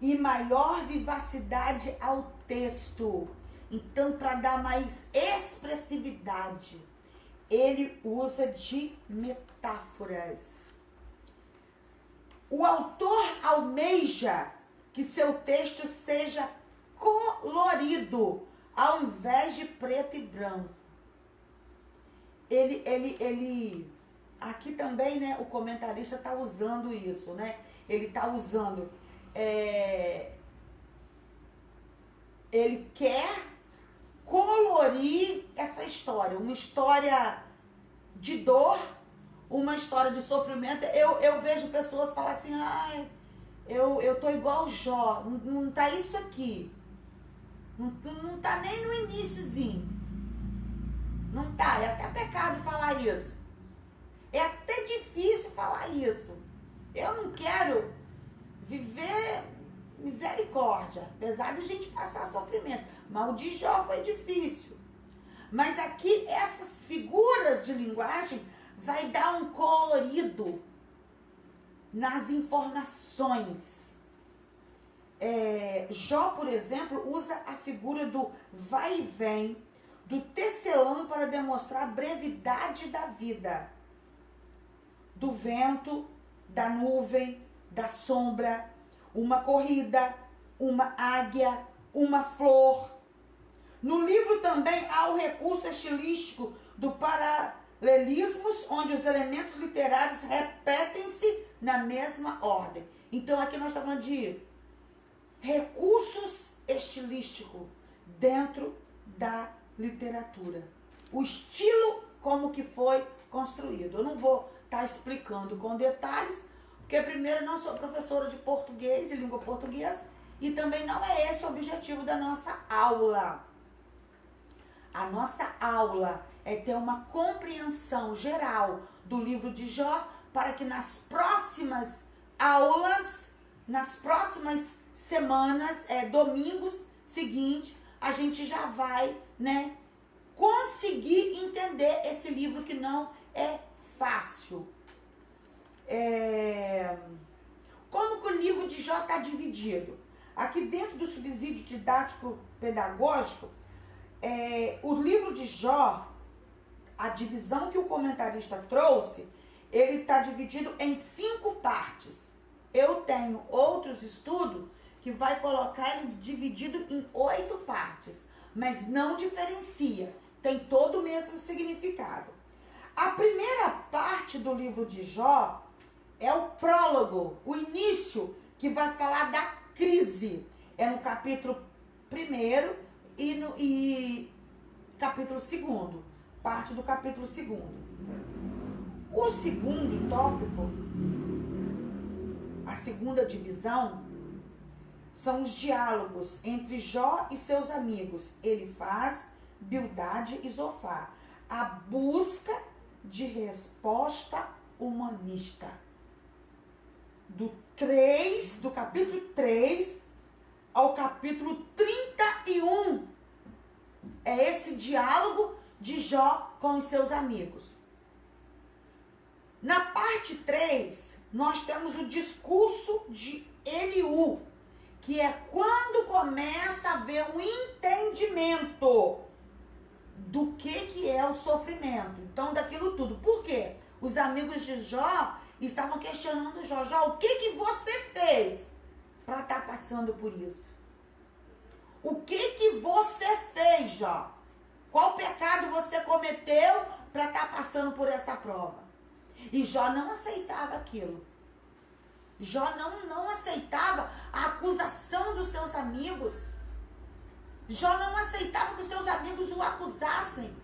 Speaker 2: e maior vivacidade ao texto. Então, para dar mais expressividade, ele usa de metáforas. O autor almeja que seu texto seja colorido, ao invés de preto e branco. Ele aqui também, né, o comentarista está usando isso, né? Ele está usando, ele quer colorir essa história, uma história de dor, uma história de sofrimento. Eu vejo pessoas falar assim, eu tô igual Jó, não tá isso aqui, não tá nem no iniciozinho, não tá, é até pecado falar isso, é até difícil falar isso, eu não quero viver misericórdia, apesar de a gente passar sofrimento, mas o de Jó foi difícil. Mas aqui essas figuras de linguagem vai dar um colorido nas informações. Jó, por exemplo, usa a figura do vai e vem, do tecelão para demonstrar a brevidade da vida, do vento, da nuvem, da sombra, uma corrida, uma águia, uma flor. No livro também há o recurso estilístico do paralelismos, onde os elementos literários repetem-se na mesma ordem. Então aqui nós estamos falando de recursos estilísticos dentro da literatura. O estilo como que foi construído. Eu não vou estar explicando com detalhes, porque primeiro eu não sou professora de português, de língua portuguesa, e também não é esse o objetivo da nossa aula. A nossa aula é ter uma compreensão geral do livro de Jó, para que nas próximas aulas, nas próximas semanas, domingos seguintes, a gente já vai, né, conseguir entender esse livro que não é fácil. Como que o livro de Jó está dividido? Aqui dentro do subsídio didático pedagógico, o livro de Jó, a divisão que o comentarista trouxe, ele está dividido em 5 partes. Eu tenho outros estudos que vai colocar ele dividido em 8 partes, mas não diferencia, tem todo o mesmo significado. A primeira parte do livro de Jó é o prólogo, o início, que vai falar da crise. É no capítulo 1º e capítulo 2º, parte do capítulo 2º. O segundo tópico, a segunda divisão, são os diálogos entre Jó e seus amigos, Elifaz, Bildade e Zofar. A busca de resposta humanista. Do capítulo 3 ao capítulo 31. É esse diálogo de Jó com os seus amigos. Na parte 3, nós temos o discurso de Eliú, que é quando começa a haver um entendimento do que é o sofrimento. Então, daquilo tudo. Por quê? Os amigos de Jó estavam questionando Jó. Jó, o que você fez para estar passando por isso? O que você fez, Jó? Qual pecado você cometeu para estar passando por essa prova? E Jó não aceitava aquilo. Jó não aceitava a acusação dos seus amigos. Jó não aceitava que os seus amigos o acusassem.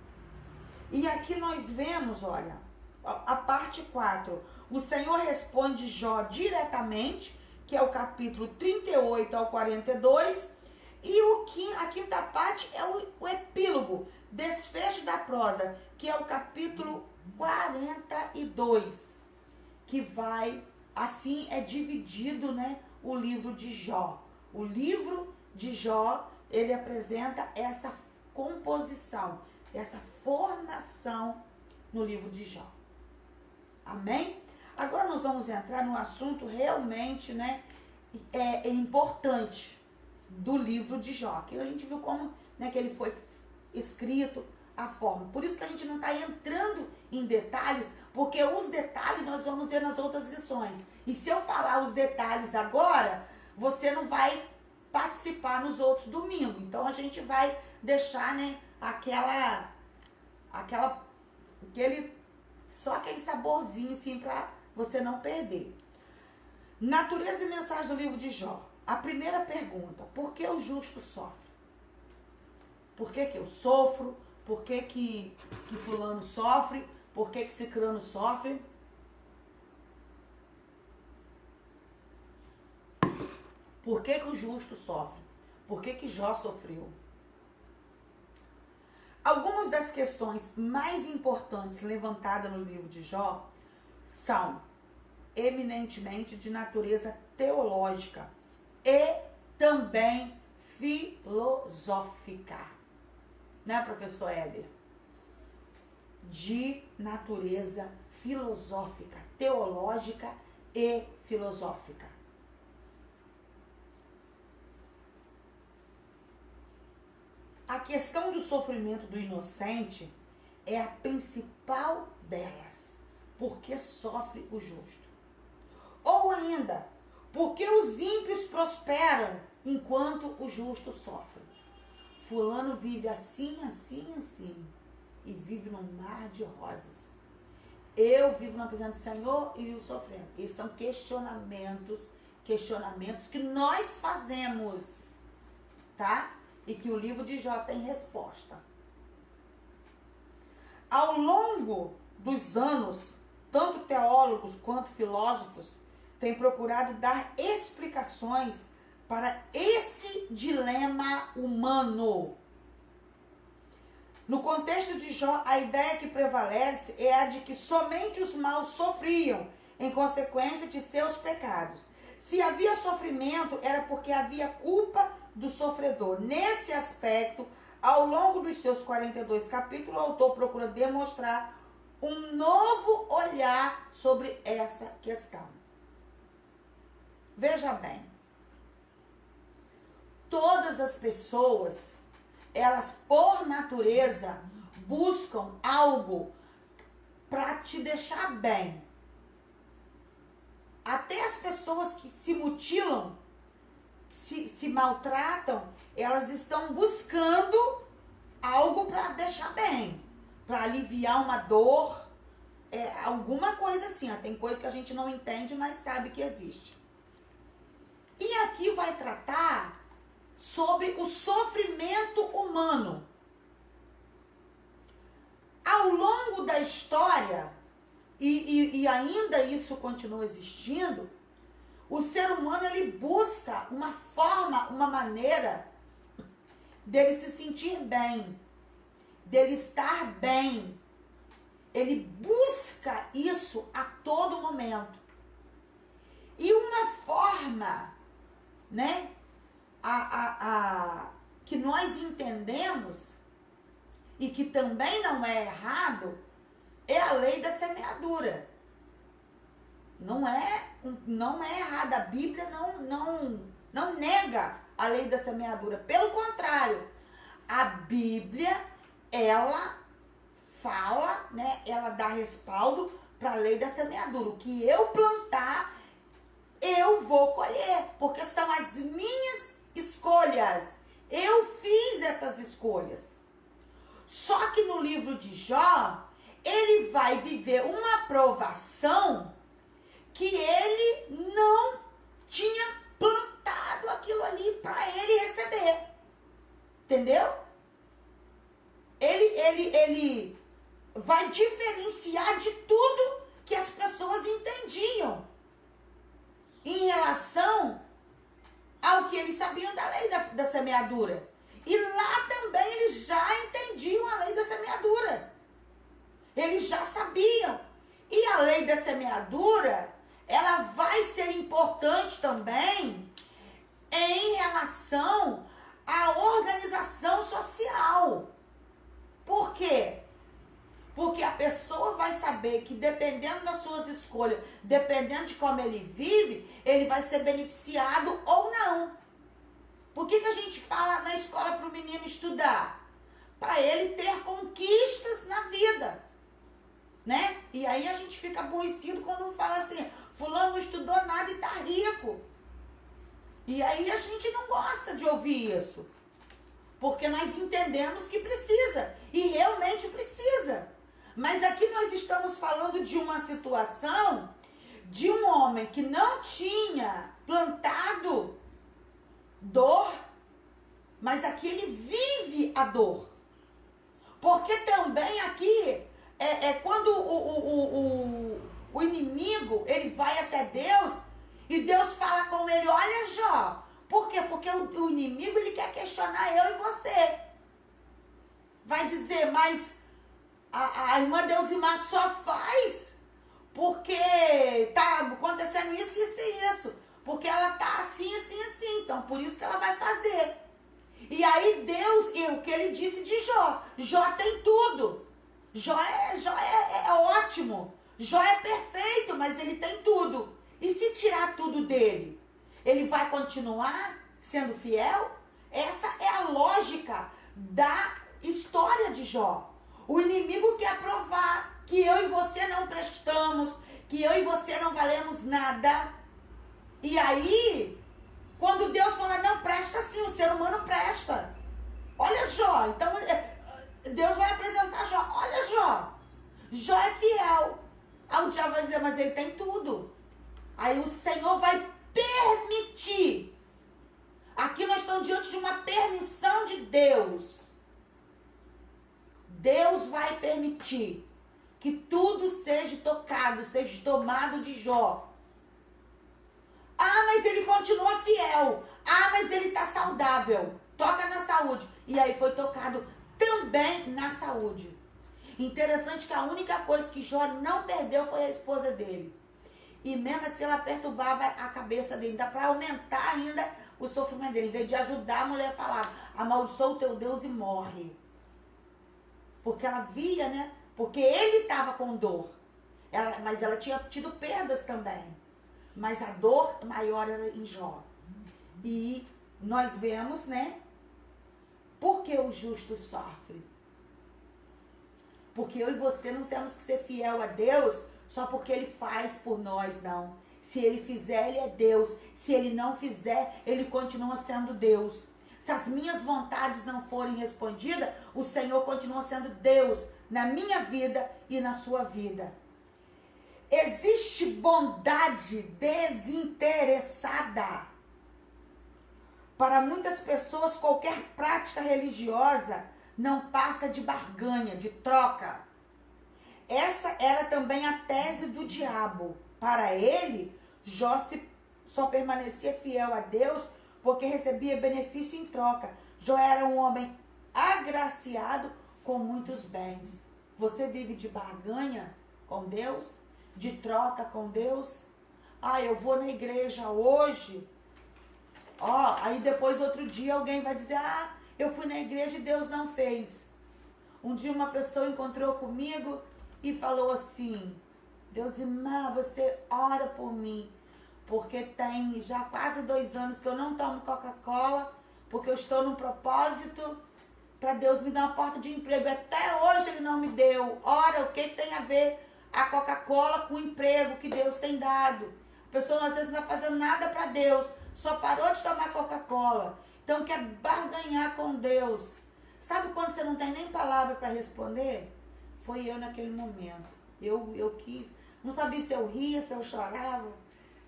Speaker 2: E aqui nós vemos, olha, a parte 4. O Senhor responde Jó diretamente, que é o capítulo 38 ao 42. E a quinta parte é o epílogo, desfecho da prosa, que é o capítulo 42. Que vai, assim é dividido, né, o livro de Jó. O livro de Jó, ele apresenta essa composição, essa formação no livro de Jó. Amém? Agora nós vamos entrar no assunto realmente, né, importante do livro de Jó. Aqui a gente viu como, né, que ele foi escrito, a forma. Por isso que a gente não está entrando em detalhes, porque os detalhes nós vamos ver nas outras lições. E se eu falar os detalhes agora, você não vai participar nos outros domingos. Então a gente vai deixar, né, só aquele saborzinho assim para você não perder. Natureza e mensagem do livro de Jó. A primeira pergunta: por que o justo sofre? Por que eu sofro? Por que fulano sofre? Por que cicrano sofre? Por que o justo sofre? Por que Jó sofreu? Algumas das questões mais importantes levantadas no livro de Jó são eminentemente de natureza teológica e também filosófica. Né, professor Éder? De natureza filosófica, teológica e filosófica. A questão do sofrimento do inocente é a principal delas. Por que sofre o justo? Ou ainda, por que os ímpios prosperam enquanto o justo sofre? Fulano vive assim, assim, assim, e vive num mar de rosas. Eu vivo na presença do Senhor e vivo sofrendo. Esses são questionamentos que nós fazemos, tá? E que o livro de Jó tem resposta. Ao longo dos anos, tanto teólogos quanto filósofos têm procurado dar explicações para esse dilema humano. No contexto de Jó, a ideia que prevalece é a de que somente os maus sofriam em consequência de seus pecados. Se havia sofrimento, era porque havia culpa do sofredor. Nesse aspecto, ao longo dos seus 42 capítulos, o autor procura demonstrar um novo olhar sobre essa questão. Veja bem, todas as pessoas, elas por natureza buscam algo para te deixar bem. Até as pessoas que se mutilam, se maltratam, elas estão buscando algo para deixar bem, para aliviar uma dor, alguma coisa assim. Tem coisa que a gente não entende, mas sabe que existe. E aqui vai tratar sobre o sofrimento humano. Ao longo da história, e ainda isso continua existindo, o ser humano ele busca uma forma, uma maneira dele se sentir bem, dele estar bem. Ele busca isso a todo momento. E uma forma, né, que nós entendemos e que também não é errado é a lei da semeadura. Não é errada. A Bíblia não nega a lei da semeadura. Pelo contrário, a Bíblia, ela fala, né, ela dá respaldo para a lei da semeadura. O que eu plantar, eu vou colher, porque são as minhas escolhas. Eu fiz essas escolhas. Só que no livro de Jó, ele vai viver uma provação que ele não tinha plantado aquilo ali para ele receber. Entendeu? Ele vai diferenciar de tudo que as pessoas entendiam em relação ao que eles sabiam da lei da semeadura. E lá também eles já entendiam a lei da semeadura. Eles já sabiam. E a lei da semeadura, ela vai ser importante também em relação à organização social. Por quê? Porque a pessoa vai saber que dependendo das suas escolhas, dependendo de como ele vive, ele vai ser beneficiado ou não. Por que a gente fala na escola para o menino estudar? Para ele ter conquistas na vida, né? E aí a gente fica aborrecido quando fala assim, fulano não estudou nada e tá rico. E aí a gente não gosta de ouvir isso. Porque nós entendemos que precisa. E realmente precisa. Mas aqui nós estamos falando de uma situação de um homem que não tinha plantado dor, mas aqui ele vive a dor. Porque também aqui quando o inimigo ele vai até Deus e Deus fala com ele, olha Jó, por quê? Porque o inimigo ele quer questionar eu e você. Vai dizer, mas a irmã Deusimar só faz porque tá acontecendo isso, isso e isso. Porque ela tá assim, assim, assim. Então, por isso que ela vai fazer. E aí Deus, e o que ele disse de Jó. Jó tem tudo. Jó é ótimo. Jó é perfeito, mas ele tem tudo. E se tirar tudo dele, ele vai continuar sendo fiel? Essa é a lógica da história de Jó. O inimigo quer provar que eu e você não prestamos, que eu e você não valemos nada. E aí, quando Deus fala, não, presta sim, o ser humano presta. Olha Jó, então Deus vai apresentar Jó. Olha Jó, Jó é fiel. Aí o diabo vai dizer, mas ele tem tudo. Aí o Senhor vai permitir. Aqui nós estamos diante de uma permissão de Deus. Deus vai permitir que tudo seja tocado, seja tomado de Jó. Ah, mas ele continua fiel. Ah, mas ele está saudável. Toca na saúde. E aí foi tocado também na saúde. Interessante que a única coisa que Jó não perdeu foi a esposa dele. E mesmo assim ela perturbava a cabeça dele. Dá para aumentar ainda o sofrimento dele. Em vez de ajudar, a mulher falava, amaldiçoa o teu Deus e morre. Porque ela via, né? Porque ele estava com dor. Mas ela tinha tido perdas também. Mas a dor maior era em Jó. E nós vemos, né? Por que o justo sofre? Porque eu e você não temos que ser fiel a Deus só porque ele faz por nós, não. Se ele fizer, ele é Deus. Se ele não fizer, ele continua sendo Deus. Se as minhas vontades não forem respondidas, o Senhor continua sendo Deus na minha vida e na sua vida. Existe bondade desinteressada. Para muitas pessoas, qualquer prática religiosa não passa de barganha, de troca. Essa era também a tese do diabo. Para ele, Jó só permanecia fiel a Deus porque recebia benefício em troca. Jó era um homem agraciado com muitos bens. Você vive de barganha com Deus? De troca com Deus? Ah, eu vou na igreja hoje. Ó, aí depois outro dia alguém vai dizer, ah, eu fui na igreja e Deus não fez. Um dia uma pessoa encontrou comigo e falou assim, Deusimar, você ora por mim, porque tem já quase 2 anos que eu não tomo Coca-Cola, porque eu estou num propósito para Deus me dar uma porta de emprego. Até hoje ele não me deu. Ora, o que tem a ver a Coca-Cola com o emprego que Deus tem dado? A pessoa às vezes não está fazendo nada para Deus, só parou de tomar Coca-Cola. Então quer barganhar com Deus. Sabe quando você não tem nem palavra para responder? Foi eu naquele momento. Eu quis. Não sabia se eu ria, se eu chorava.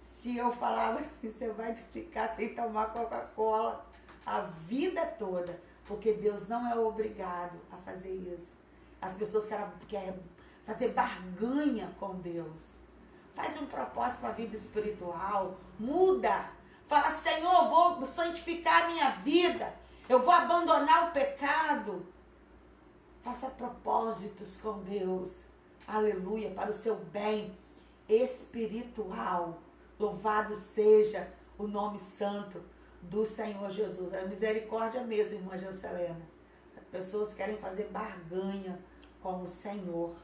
Speaker 2: Se eu falava assim, você vai ficar sem tomar Coca-Cola a vida toda. Porque Deus não é obrigado a fazer isso. As pessoas querem fazer barganha com Deus. Faz um propósito para a vida espiritual. Muda. Fala, Senhor, vou santificar a minha vida. Eu vou abandonar o pecado. Faça propósitos com Deus. Aleluia, para o seu bem espiritual. Louvado seja o nome santo do Senhor Jesus. É misericórdia mesmo, irmã Jancelena. As pessoas querem fazer barganha com o Senhor.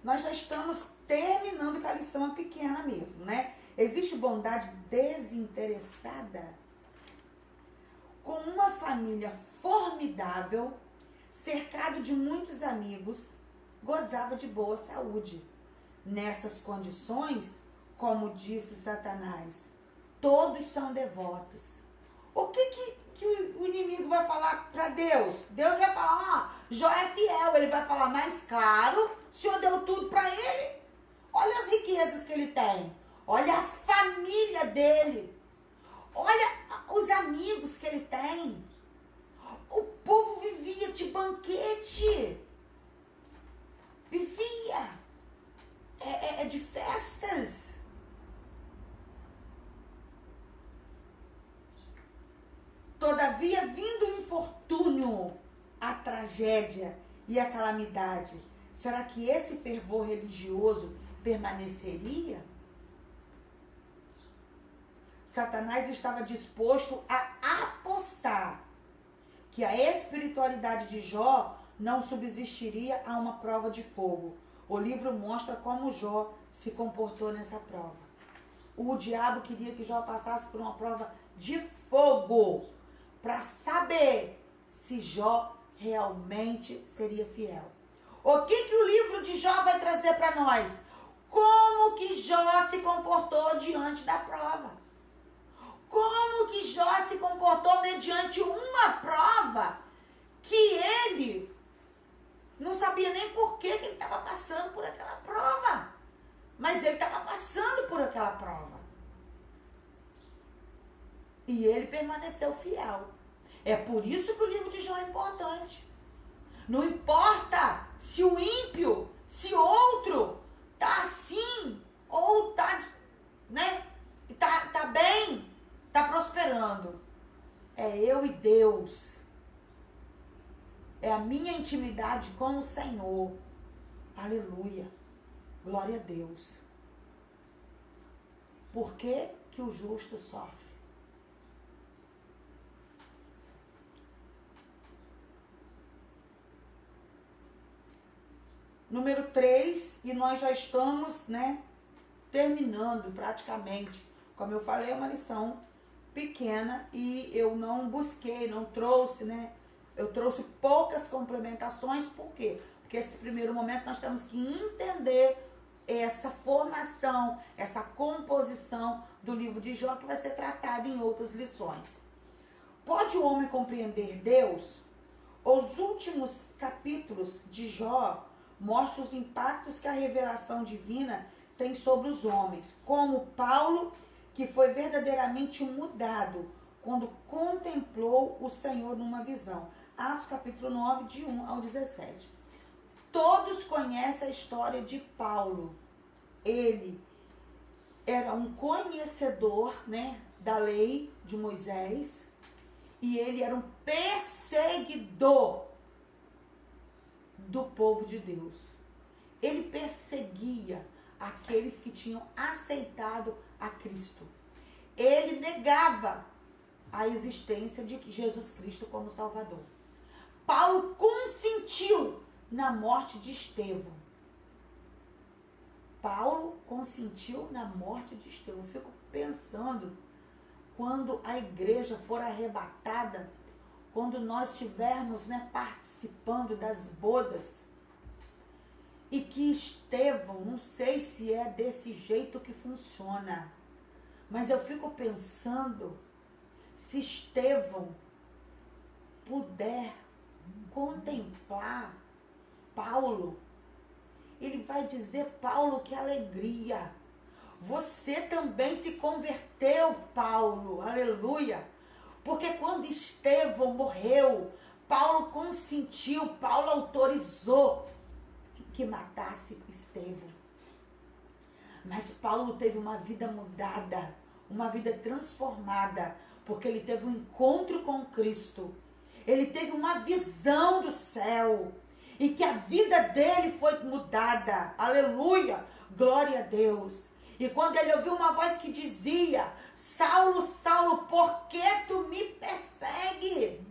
Speaker 2: Nós já estamos terminando com a lição pequena mesmo, né? Existe bondade desinteressada? Com uma família formidável, cercado de muitos amigos, gozava de boa saúde. Nessas condições, como disse Satanás, todos são devotos. O que o inimigo vai falar para Deus? Deus vai falar, Jó é fiel. Ele vai falar, mas claro, o Senhor deu tudo para ele. Olha as riquezas que ele tem. Olha a família dele. Olha os amigos que ele tem. O povo vivia de banquete. Vivia. De festas. Todavia, vindo o infortúnio, a tragédia e a calamidade, será que esse fervor religioso permaneceria? Satanás estava disposto a apostar que a espiritualidade de Jó não subsistiria a uma prova de fogo. O livro mostra como Jó se comportou nessa prova. O diabo queria que Jó passasse por uma prova de fogo para saber se Jó realmente seria fiel. O que o livro de Jó vai trazer para nós? Como que Jó se comportou diante da prova? Como que Jó se comportou mediante uma prova que ele não sabia nem por que ele estava passando por aquela prova. Mas ele estava passando por aquela prova. E ele permaneceu fiel. É por isso que o livro de Jó é importante. Não importa se o ímpio, se outro está assim, ou está, né, tá bem, está prosperando. É eu e Deus. É a minha intimidade com o Senhor. Aleluia. Glória a Deus. Por que que o justo sofre? Número 3, e nós já estamos, né, terminando praticamente. Como eu falei, é uma lição pequena e eu não busquei, não trouxe, né? Eu trouxe poucas complementações, por quê? Porque esse primeiro momento nós temos que entender essa formação, essa composição do livro de Jó, que vai ser tratado em outras lições. Pode o homem compreender Deus? Os últimos capítulos de Jó mostram os impactos que a revelação divina tem sobre os homens, como Paulo, que foi verdadeiramente mudado quando contemplou o Senhor numa visão. Atos capítulo 9, de 1 ao 17. Todos conhecem a história de Paulo. Ele era um conhecedor, né, da lei de Moisés, e ele era um perseguidor do povo de Deus. Ele perseguia aqueles que tinham aceitado a Cristo. Ele negava a existência de Jesus Cristo como Salvador. Paulo consentiu na morte de Estevão. Paulo consentiu na morte de Estevão. Eu fico pensando, quando a igreja for arrebatada, quando nós estivermos, né, participando das bodas, e que Estevão, não sei se é desse jeito que funciona, mas eu fico pensando, se Estevão puder contemplar Paulo, ele vai dizer: Paulo, que alegria, você também se converteu, Paulo, aleluia, porque quando Estevão morreu, Paulo consentiu, Paulo autorizou que matasse Estevão. Mas Paulo teve uma vida mudada, uma vida transformada, porque ele teve um encontro com Cristo. Ele teve uma visão do céu, e que a vida dele foi mudada. Aleluia, glória a Deus. E quando ele ouviu uma voz que dizia: Saulo, Saulo, por que tu me persegue?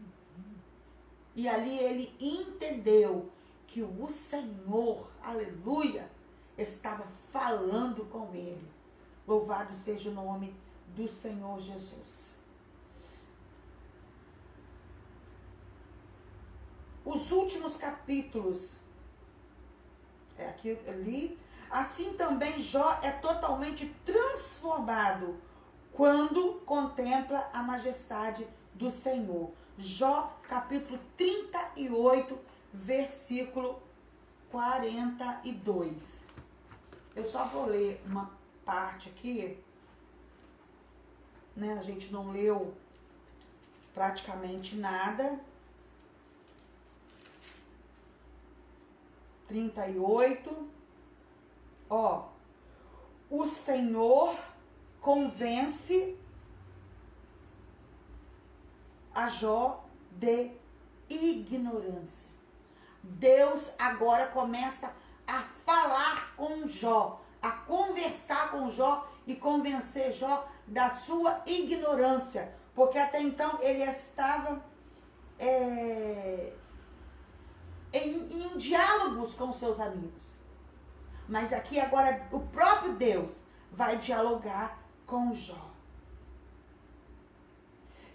Speaker 2: E ali ele entendeu que o Senhor, aleluia, estava falando com ele. Louvado seja o nome do Senhor Jesus. Os últimos capítulos, aqui ali, assim também Jó é totalmente transformado quando contempla a majestade do Senhor. Jó, capítulo 38, versículo 42. Eu só vou ler uma parte aqui, né? A gente não leu praticamente nada. 38. Ó, o Senhor convence a Jó de ignorância. Deus agora começa a falar com Jó, a conversar com Jó e convencer Jó da sua ignorância, porque até então ele estava em diálogos com seus amigos. Mas aqui agora o próprio Deus vai dialogar com Jó.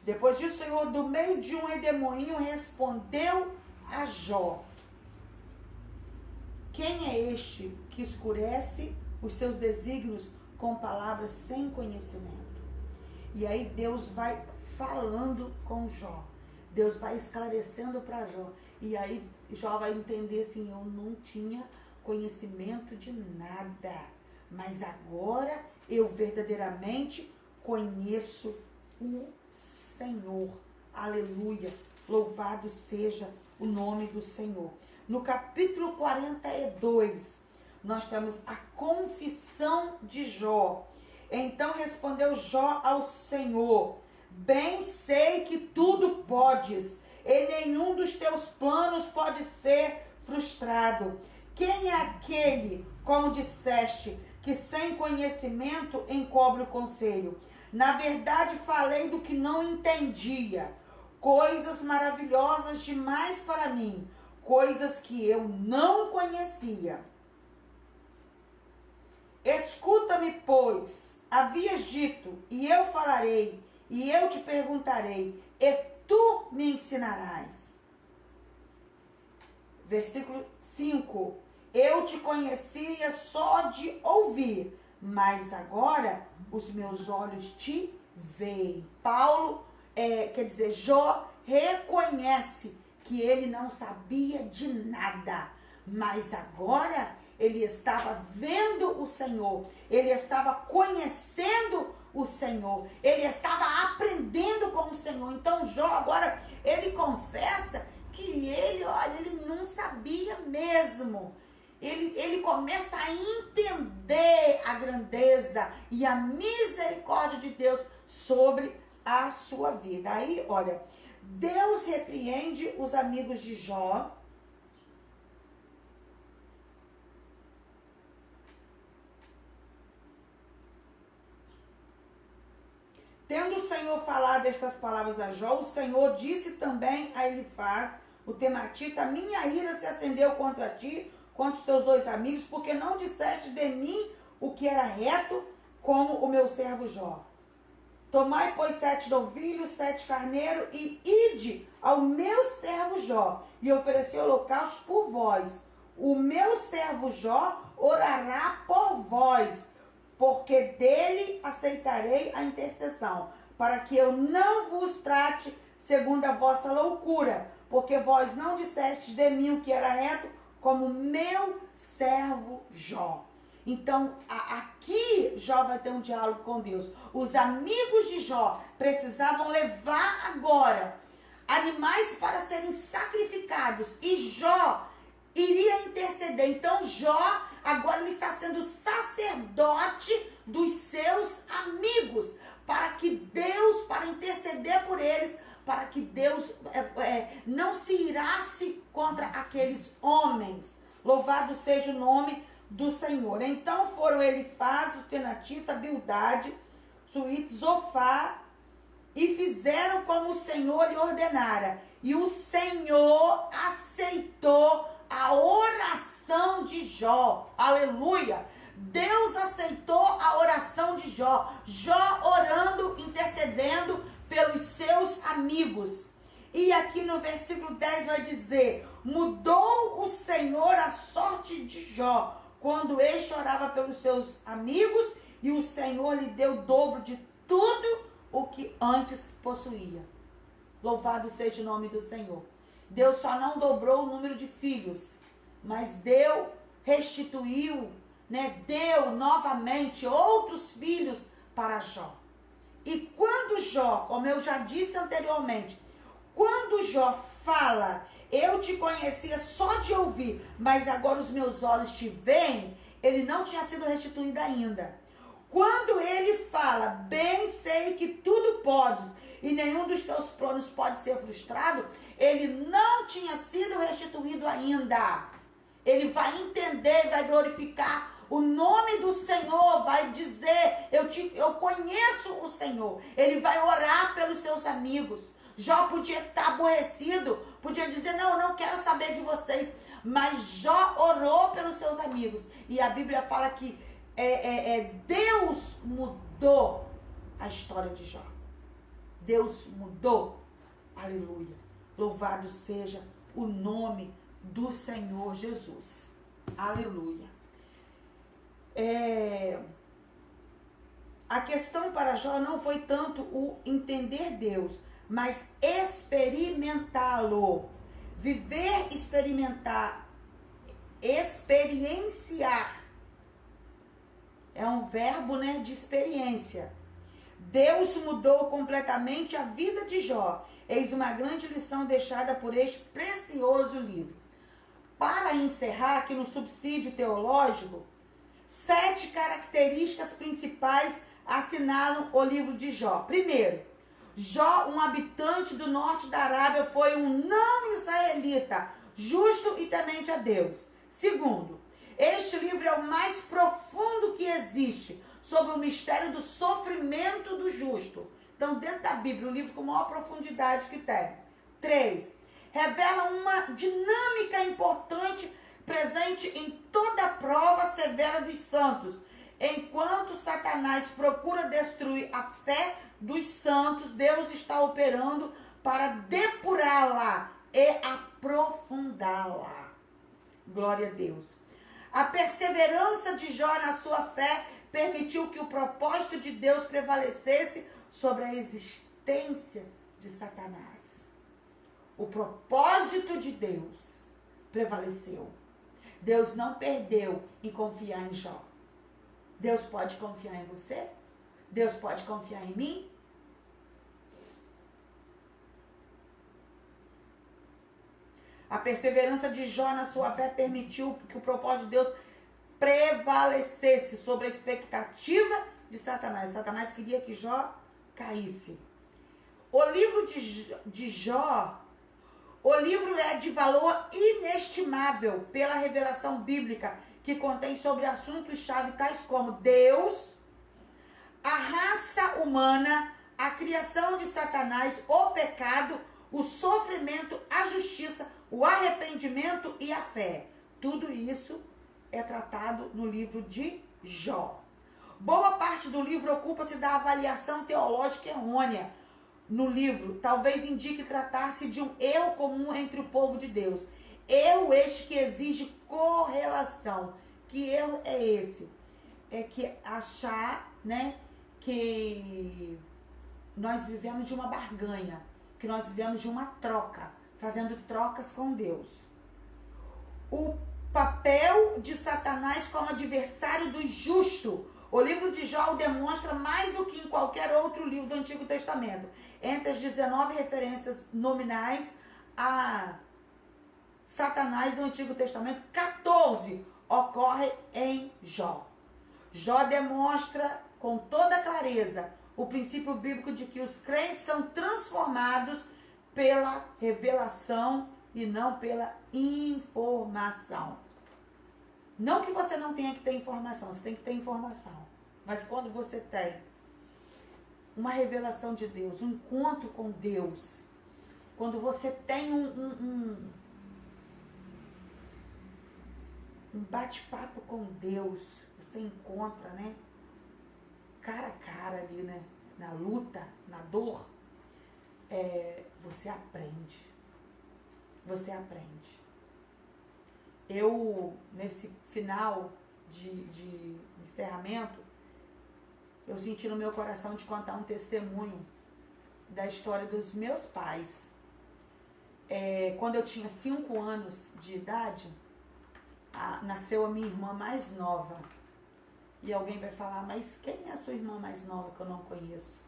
Speaker 2: Depois disso, o Senhor, do meio de um redemoinho, respondeu a Jó: quem é este que escurece os seus desígnios com palavras sem conhecimento? E aí Deus vai falando com Jó. Deus vai esclarecendo para Jó. E aí Jó vai entender assim: eu não tinha conhecimento de nada, mas agora eu verdadeiramente conheço o Senhor. Aleluia. Louvado seja o nome do Senhor. No capítulo 42, nós temos a confissão de Jó. Então respondeu Jó ao Senhor: bem sei que tudo podes, e nenhum dos teus planos pode ser frustrado. Quem é aquele, como disseste, que sem conhecimento encobre o conselho? Na verdade, falei do que não entendia, coisas maravilhosas demais para mim, coisas que eu não conhecia. Escuta-me, pois, havias dito, e eu falarei, e eu te perguntarei, e tu me ensinarás. Versículo 5. Eu te conhecia só de ouvir, mas agora os meus olhos te veem. Jó reconhece que ele não sabia de nada, mas agora ele estava vendo o Senhor, ele estava conhecendo o Senhor, ele estava aprendendo com o Senhor. Então Jó agora, ele confessa que ele não sabia mesmo. Ele começa a entender a grandeza e a misericórdia de Deus sobre a sua vida. Aí, olha, Deus repreende os amigos de Jó. Tendo o Senhor falado estas palavras a Jó, o Senhor disse também a Elifaz, o tematita: minha ira se acendeu contra ti, contra os teus 2 amigos, porque não disseste de mim o que era reto, como o meu servo Jó. Tomai, pois, 7 novilhos, 7 carneiros, e ide ao meu servo Jó, e oferecei holocaustos por vós. O meu servo Jó orará por vós, porque dele aceitarei a intercessão, para que eu não vos trate segundo a vossa loucura, porque vós não dissestes de mim o que era reto, como meu servo Jó. Então, aqui Jó vai ter um diálogo com Deus. Os amigos de Jó precisavam levar agora animais para serem sacrificados, e Jó iria interceder. Então Jó agora ele está sendo sacerdote dos seus amigos, para que Deus, para interceder por eles, para que Deus não se irasse contra aqueles homens. Louvado seja o nome do Senhor. Então foram Elifaz, o tenatita, Bildade, Suíte, Zofar, e fizeram como o Senhor lhe ordenara. E o Senhor aceitou a oração de Jó. Aleluia! Deus aceitou a oração de Jó. Jó orando, intercedendo pelos seus amigos. E aqui no versículo 10 vai dizer: mudou o Senhor a sorte de Jó, quando este orava pelos seus amigos, e o Senhor lhe deu o dobro de tudo o que antes possuía. Louvado seja o nome do Senhor. Deus só não dobrou o número de filhos, mas restituiu, deu novamente outros filhos para Jó. E quando Jó, como eu já disse anteriormente, quando Jó fala: eu te conhecia só de ouvir, mas agora os meus olhos te veem, ele não tinha sido restituído ainda. Quando ele fala: bem sei que tudo podes, e nenhum dos teus planos pode ser frustrado, ele não tinha sido restituído ainda. Ele vai entender, vai glorificar o nome do Senhor, vai dizer: eu conheço o Senhor. Ele vai orar pelos seus amigos. Jó podia estar aborrecido, podia dizer: não, eu não quero saber de vocês. Mas Jó orou pelos seus amigos. E a Bíblia fala que Deus mudou a história de Jó. Deus mudou. Aleluia. Louvado seja o nome do Senhor Jesus. Aleluia. A questão para Jó não foi tanto o entender Deus, mas experimentá-lo. Viver, experimentar, experienciar. É um verbo, de experiência. Deus mudou completamente a vida de Jó. Eis uma grande lição deixada por este precioso livro. Para encerrar aqui no subsídio teológico, 7 características principais assinalam o livro de Jó. Primeiro, Jó, um habitante do norte da Arábia, foi um não israelita, justo e temente a Deus. Segundo, este livro é o mais profundo que existe sobre o mistério do sofrimento do justo. Então, dentro da Bíblia, o livro com maior profundidade que tem. 3, revela uma dinâmica importante presente em toda a prova severa dos santos. Enquanto Satanás procura destruir a fé dos santos, Deus está operando para depurá-la e aprofundá-la. Glória a Deus. A perseverança de Jó na sua fé permitiu que o propósito de Deus prevalecesse sobre a existência de Satanás. O propósito de Deus prevaleceu. Deus não perdeu em confiar em Jó. Deus pode confiar em você? Deus pode confiar em mim? A perseverança de Jó na sua fé permitiu que o propósito de Deus prevalecesse sobre a expectativa de Satanás. Satanás queria que Jó caísse. O livro de Jó, o livro é de valor inestimável pela revelação bíblica que contém sobre assuntos-chave tais como Deus, a raça humana, a criação de Satanás, o pecado, o sofrimento, a justiça, o arrependimento e a fé. Tudo isso é tratado no livro de Jó. Boa parte do livro ocupa-se da avaliação teológica errônea no livro. Talvez indique tratar-se de um erro comum entre o povo de Deus. Erro este que exige correlação. Que erro é esse? É que achar, né, que nós vivemos de uma barganha, que nós vivemos de uma troca, fazendo trocas com Deus. O papel de Satanás como adversário do justo. O livro de Jó o demonstra mais do que em qualquer outro livro do Antigo Testamento. Entre as 19 referências nominais a Satanás no Antigo Testamento, 14 ocorre em Jó. Jó demonstra com toda clareza o princípio bíblico de que os crentes são transformados pela revelação e não pela informação. Não que você não tenha que ter informação, você tem que ter informação. Mas quando você tem uma revelação de Deus, um encontro com Deus, quando você tem um bate-papo com Deus, você encontra, né, cara a cara ali, né, na luta, na dor, você aprende. Você aprende. Eu, nesse final de encerramento, eu senti no meu coração de contar um testemunho da história dos meus pais. Quando eu tinha 5 anos de idade, nasceu a minha irmã mais nova. E alguém vai falar, mas quem é a sua irmã mais nova que eu não conheço?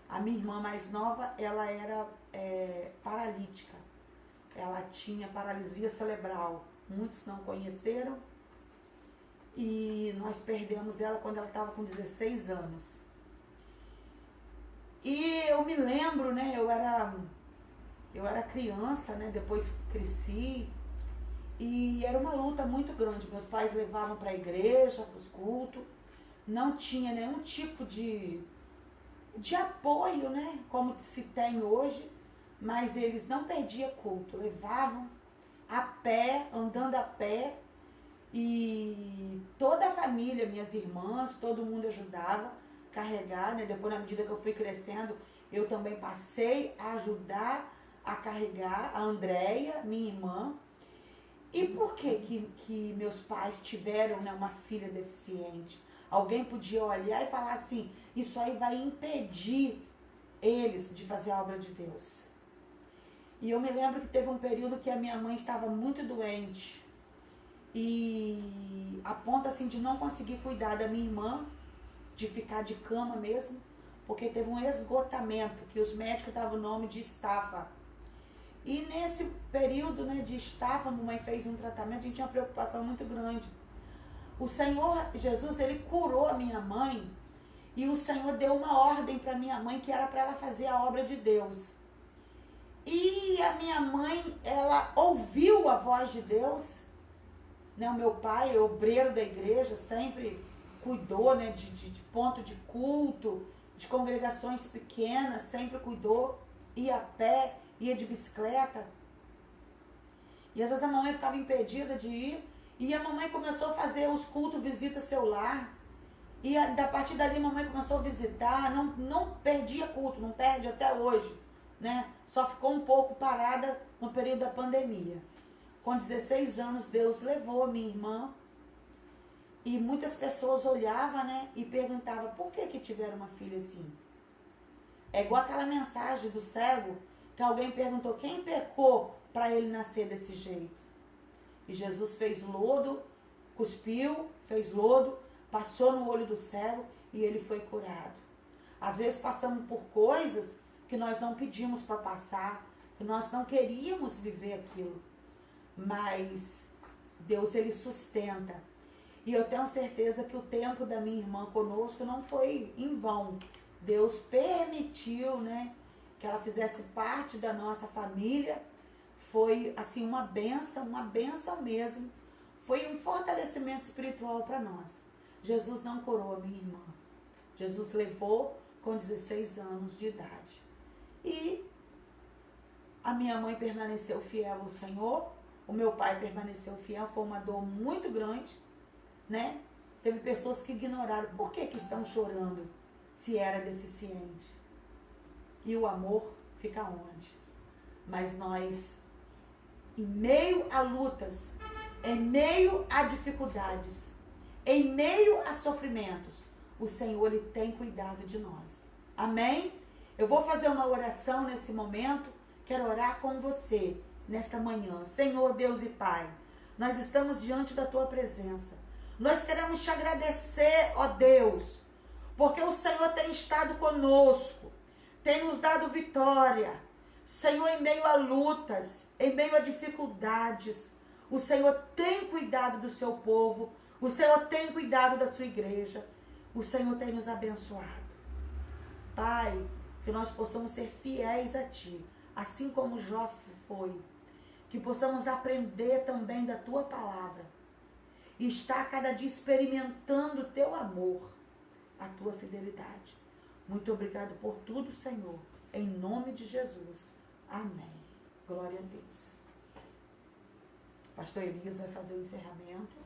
Speaker 2: A minha irmã mais nova, ela era paralítica. Ela tinha paralisia cerebral. Muitos não conheceram. E nós perdemos ela quando ela estava com 16 anos. E eu me lembro, né? Eu era criança, né? Depois cresci. E era uma luta muito grande. Meus pais levavam para a igreja, para os cultos. Não tinha nenhum tipo de apoio, né? Como se tem hoje. Mas eles não perdiam culto. Levavam a pé, andando a pé. E toda a família, minhas irmãs, todo mundo ajudava a carregar, né? Depois, na medida que eu fui crescendo, eu também passei a ajudar a carregar a Andréia, minha irmã. E por que meus pais tiveram, né, uma filha deficiente? Alguém podia olhar e falar assim, isso aí vai impedir eles de fazer a obra de Deus. E eu me lembro que teve um período que a minha mãe estava muito doente. E a ponto assim de não conseguir cuidar da minha irmã, de ficar de cama mesmo, porque teve um esgotamento, que os médicos davam o nome de estafa. E nesse período, né, de estafa, a mamãe fez um tratamento, a gente tinha uma preocupação muito grande. O Senhor Jesus, ele curou a minha mãe, e o Senhor deu uma ordem para minha mãe, que era para ela fazer a obra de Deus. E a minha mãe, ela ouviu a voz de Deus, né? O meu pai, obreiro da igreja, sempre cuidou, né, de ponto de culto, de congregações pequenas, sempre cuidou, ia a pé, ia de bicicleta. E às vezes a mamãe ficava impedida de ir, e a mamãe começou a fazer os cultos, visita celular, e a partir dali a mamãe começou a visitar, não perdia culto, não perde até hoje, né? Só ficou um pouco parada no período da pandemia. Com 16 anos, Deus levou a minha irmã, e muitas pessoas olhavam, né, e perguntavam, por que tiveram uma filha assim? É igual aquela mensagem do cego, que alguém perguntou, quem pecou para ele nascer desse jeito? E Jesus fez lodo, cuspiu, fez lodo, passou no olho do cego e ele foi curado. Às vezes passamos por coisas que nós não pedimos para passar, que nós não queríamos viver aquilo. Mas Deus, ele sustenta. E eu tenho certeza que o tempo da minha irmã conosco não foi em vão. Deus permitiu, né, que ela fizesse parte da nossa família. Foi assim uma bênção mesmo. Foi um fortalecimento espiritual para nós. Jesus não curou a minha irmã. Jesus levou com 16 anos de idade. E a minha mãe permaneceu fiel ao Senhor. O meu pai permaneceu fiel. Foi uma dor muito grande, né? Teve pessoas que ignoraram. Por que estão chorando se era deficiente? E o amor fica onde? Mas nós, em meio a lutas, em meio a dificuldades, em meio a sofrimentos, o Senhor, ele tem cuidado de nós. Amém? Eu vou fazer uma oração nesse momento. Quero orar com você nesta manhã. Senhor Deus e Pai, nós estamos diante da tua presença. Nós queremos te agradecer, ó Deus, porque o Senhor tem estado conosco, tem nos dado vitória. Senhor, em meio a lutas, em meio a dificuldades, o Senhor tem cuidado do seu povo, o Senhor tem cuidado da sua igreja, o Senhor tem nos abençoado. Pai, que nós possamos ser fiéis a Ti, assim como Jó foi, que possamos aprender também da Tua palavra e estar cada dia experimentando o Teu amor, a Tua fidelidade. Muito obrigado por tudo, Senhor, em nome de Jesus. Amém. Glória a Deus. Pastor Elias vai fazer o encerramento.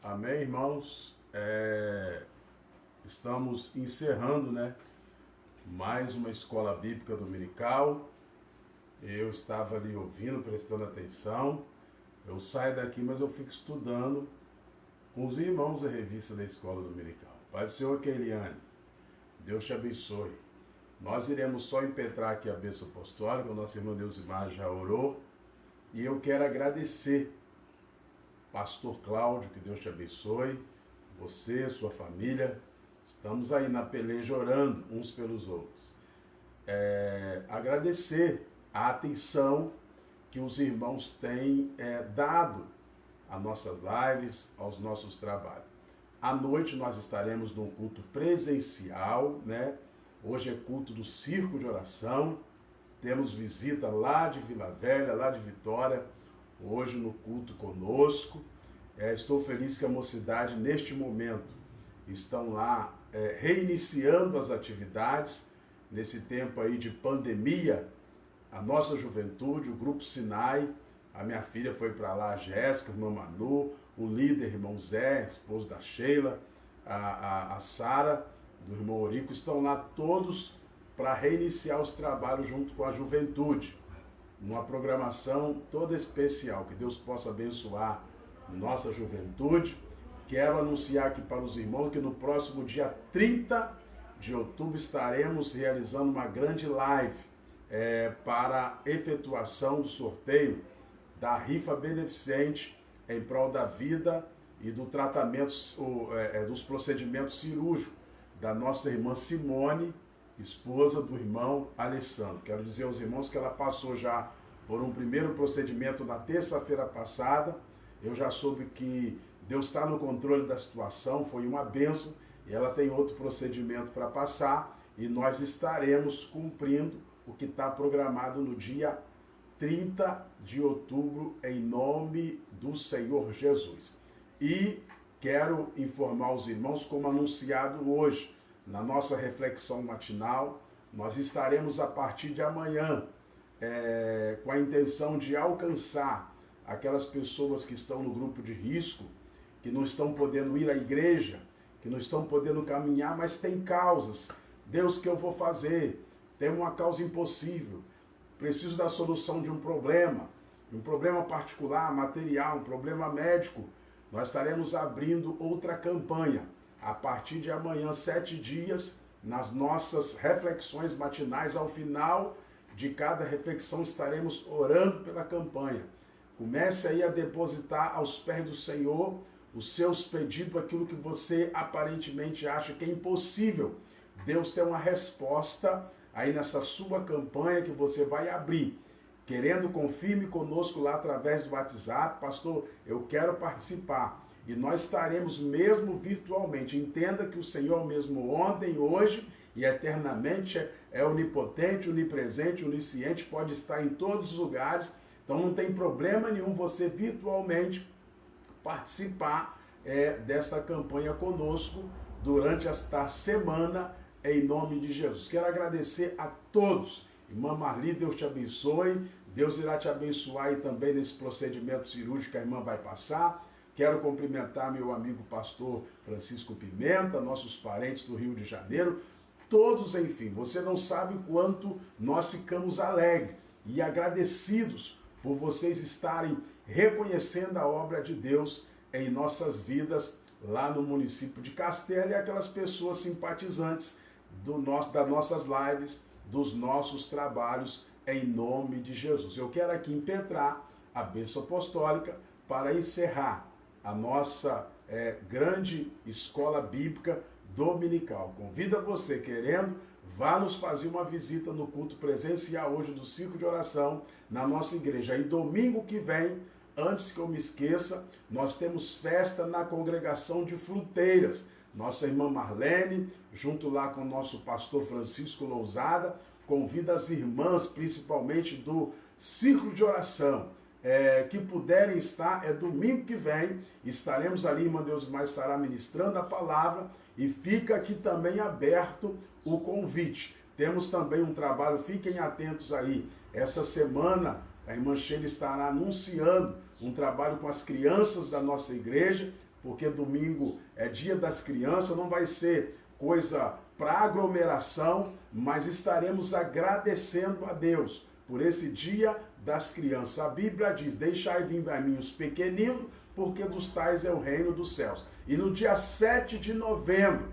Speaker 1: Amém, irmãos? Estamos encerrando, né, mais uma escola bíblica dominical. Eu estava ali ouvindo, prestando atenção. Eu saio daqui, mas eu fico estudando com os irmãos da revista da escola dominical. Pai do Senhor, Keiliane, Deus te abençoe. Nós iremos só impetrar aqui a bênção apostólica, o nosso irmão Deusimar já orou. E eu quero agradecer, Pastor Cláudio, que Deus te abençoe, você, sua família. Estamos aí na peleja orando uns pelos outros. Agradecer a atenção que os irmãos têm dado às nossas lives, aos nossos trabalhos. À noite nós estaremos num culto presencial, né? Hoje é culto do Circo de Oração. Temos visita lá de Vila Velha, lá de Vitória, hoje no culto conosco. Estou feliz que a mocidade, neste momento, estão lá reiniciando as atividades, nesse tempo aí de pandemia. A nossa juventude, o Grupo Sinai, a minha filha foi para lá, a Jéssica, a irmã Manu, o líder, irmão Zé, esposo da Sheila, a Sara, do irmão Orico, estão lá todos para reiniciar os trabalhos junto com a juventude. Uma programação toda especial, que Deus possa abençoar nossa juventude. Quero anunciar aqui para os irmãos que no próximo dia 30 de outubro estaremos realizando uma grande live para efetuação do sorteio da rifa beneficente em prol da vida e do tratamento, dos procedimentos cirúrgicos da nossa irmã Simone, esposa do irmão Alessandro. Quero dizer aos irmãos que ela passou já por um primeiro procedimento na terça-feira passada. Eu já soube que Deus está no controle da situação, foi uma bênção, e ela tem outro procedimento para passar, e nós estaremos cumprindo o que está programado no dia 30 de outubro, em nome do Senhor Jesus. E quero informar os irmãos, como anunciado hoje, na nossa reflexão matinal, nós estaremos a partir de amanhã, com a intenção de alcançar aquelas pessoas que estão no grupo de risco, que não estão podendo ir à igreja, que não estão podendo caminhar, mas tem causas. Deus, o que eu vou fazer? Tem uma causa impossível. Preciso da solução de um problema particular, material, um problema médico. Nós estaremos abrindo outra campanha. A partir de amanhã, 7 dias, nas nossas reflexões matinais. Ao final de cada reflexão estaremos orando pela campanha. Comece aí a depositar aos pés do Senhor os seus pedidos, aquilo que você aparentemente acha que é impossível. Deus tem uma resposta aí nessa sua campanha que você vai abrir. Querendo, confirme conosco lá através do WhatsApp. Pastor, eu quero participar. E nós estaremos mesmo virtualmente. Entenda que o Senhor é o mesmo ontem, hoje e eternamente, é onipotente, onipresente, onisciente, pode estar em todos os lugares. Então não tem problema nenhum você virtualmente participar desta campanha conosco durante esta semana, em nome de Jesus. Quero agradecer a todos. Irmã Marli, Deus te abençoe. Deus irá te abençoar aí também nesse procedimento cirúrgico que a irmã vai passar. Quero cumprimentar meu amigo pastor Francisco Pimenta, nossos parentes do Rio de Janeiro, todos, enfim. Você não sabe o quanto nós ficamos alegres e agradecidos por vocês estarem reconhecendo a obra de Deus em nossas vidas lá no município de Castelo e aquelas pessoas simpatizantes das nossas lives, dos nossos trabalhos, em nome de Jesus. Eu quero aqui impetrar a bênção apostólica para encerrar a nossa grande escola bíblica dominical. Convido você, querendo, vá nos fazer uma visita no culto presencial hoje do Círculo de Oração na nossa igreja. E domingo que vem, antes que eu me esqueça, nós temos festa na congregação de Fruteiras. Nossa irmã Marlene, junto lá com o nosso pastor Francisco Lousada, convida as irmãs, principalmente do Círculo de Oração, que puderem estar, domingo que vem, estaremos ali, irmã Deus mais estará ministrando a palavra, e fica aqui também aberto o convite. Temos também um trabalho, fiquem atentos aí, essa semana a irmã Sheila estará anunciando um trabalho com as crianças da nossa igreja, porque domingo é dia das crianças, não vai ser coisa para aglomeração, mas estaremos agradecendo a Deus por esse dia das crianças. A Bíblia diz, deixai vir a mim os pequeninos, porque dos tais é o reino dos céus. E no dia 7 de novembro,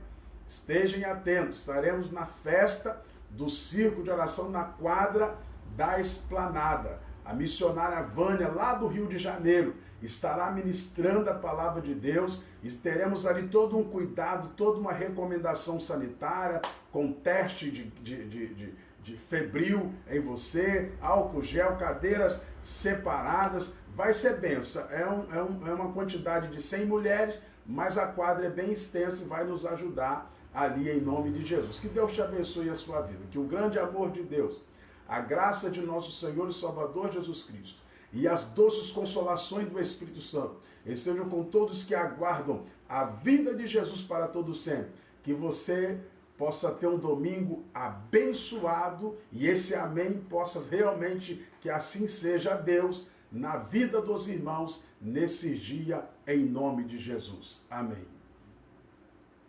Speaker 1: estejam atentos, estaremos na festa do Círculo de Oração na quadra da Esplanada. A missionária Vânia, lá do Rio de Janeiro, estará ministrando a palavra de Deus e teremos ali todo um cuidado, toda uma recomendação sanitária, com teste de febril em você, álcool gel, cadeiras separadas. Vai ser benção. É uma quantidade de 100 mulheres, mas a quadra é bem extensa e vai nos ajudar ali em nome de Jesus. Que Deus te abençoe a sua vida. Que o grande amor de Deus, a graça de nosso Senhor e Salvador Jesus Cristo e as doces consolações do Espírito Santo estejam com todos que aguardam a vinda de Jesus para todo sempre. Que você possa ter um domingo abençoado e esse amém possa realmente que assim seja, Deus, na vida dos irmãos nesse dia, em nome de Jesus. Amém.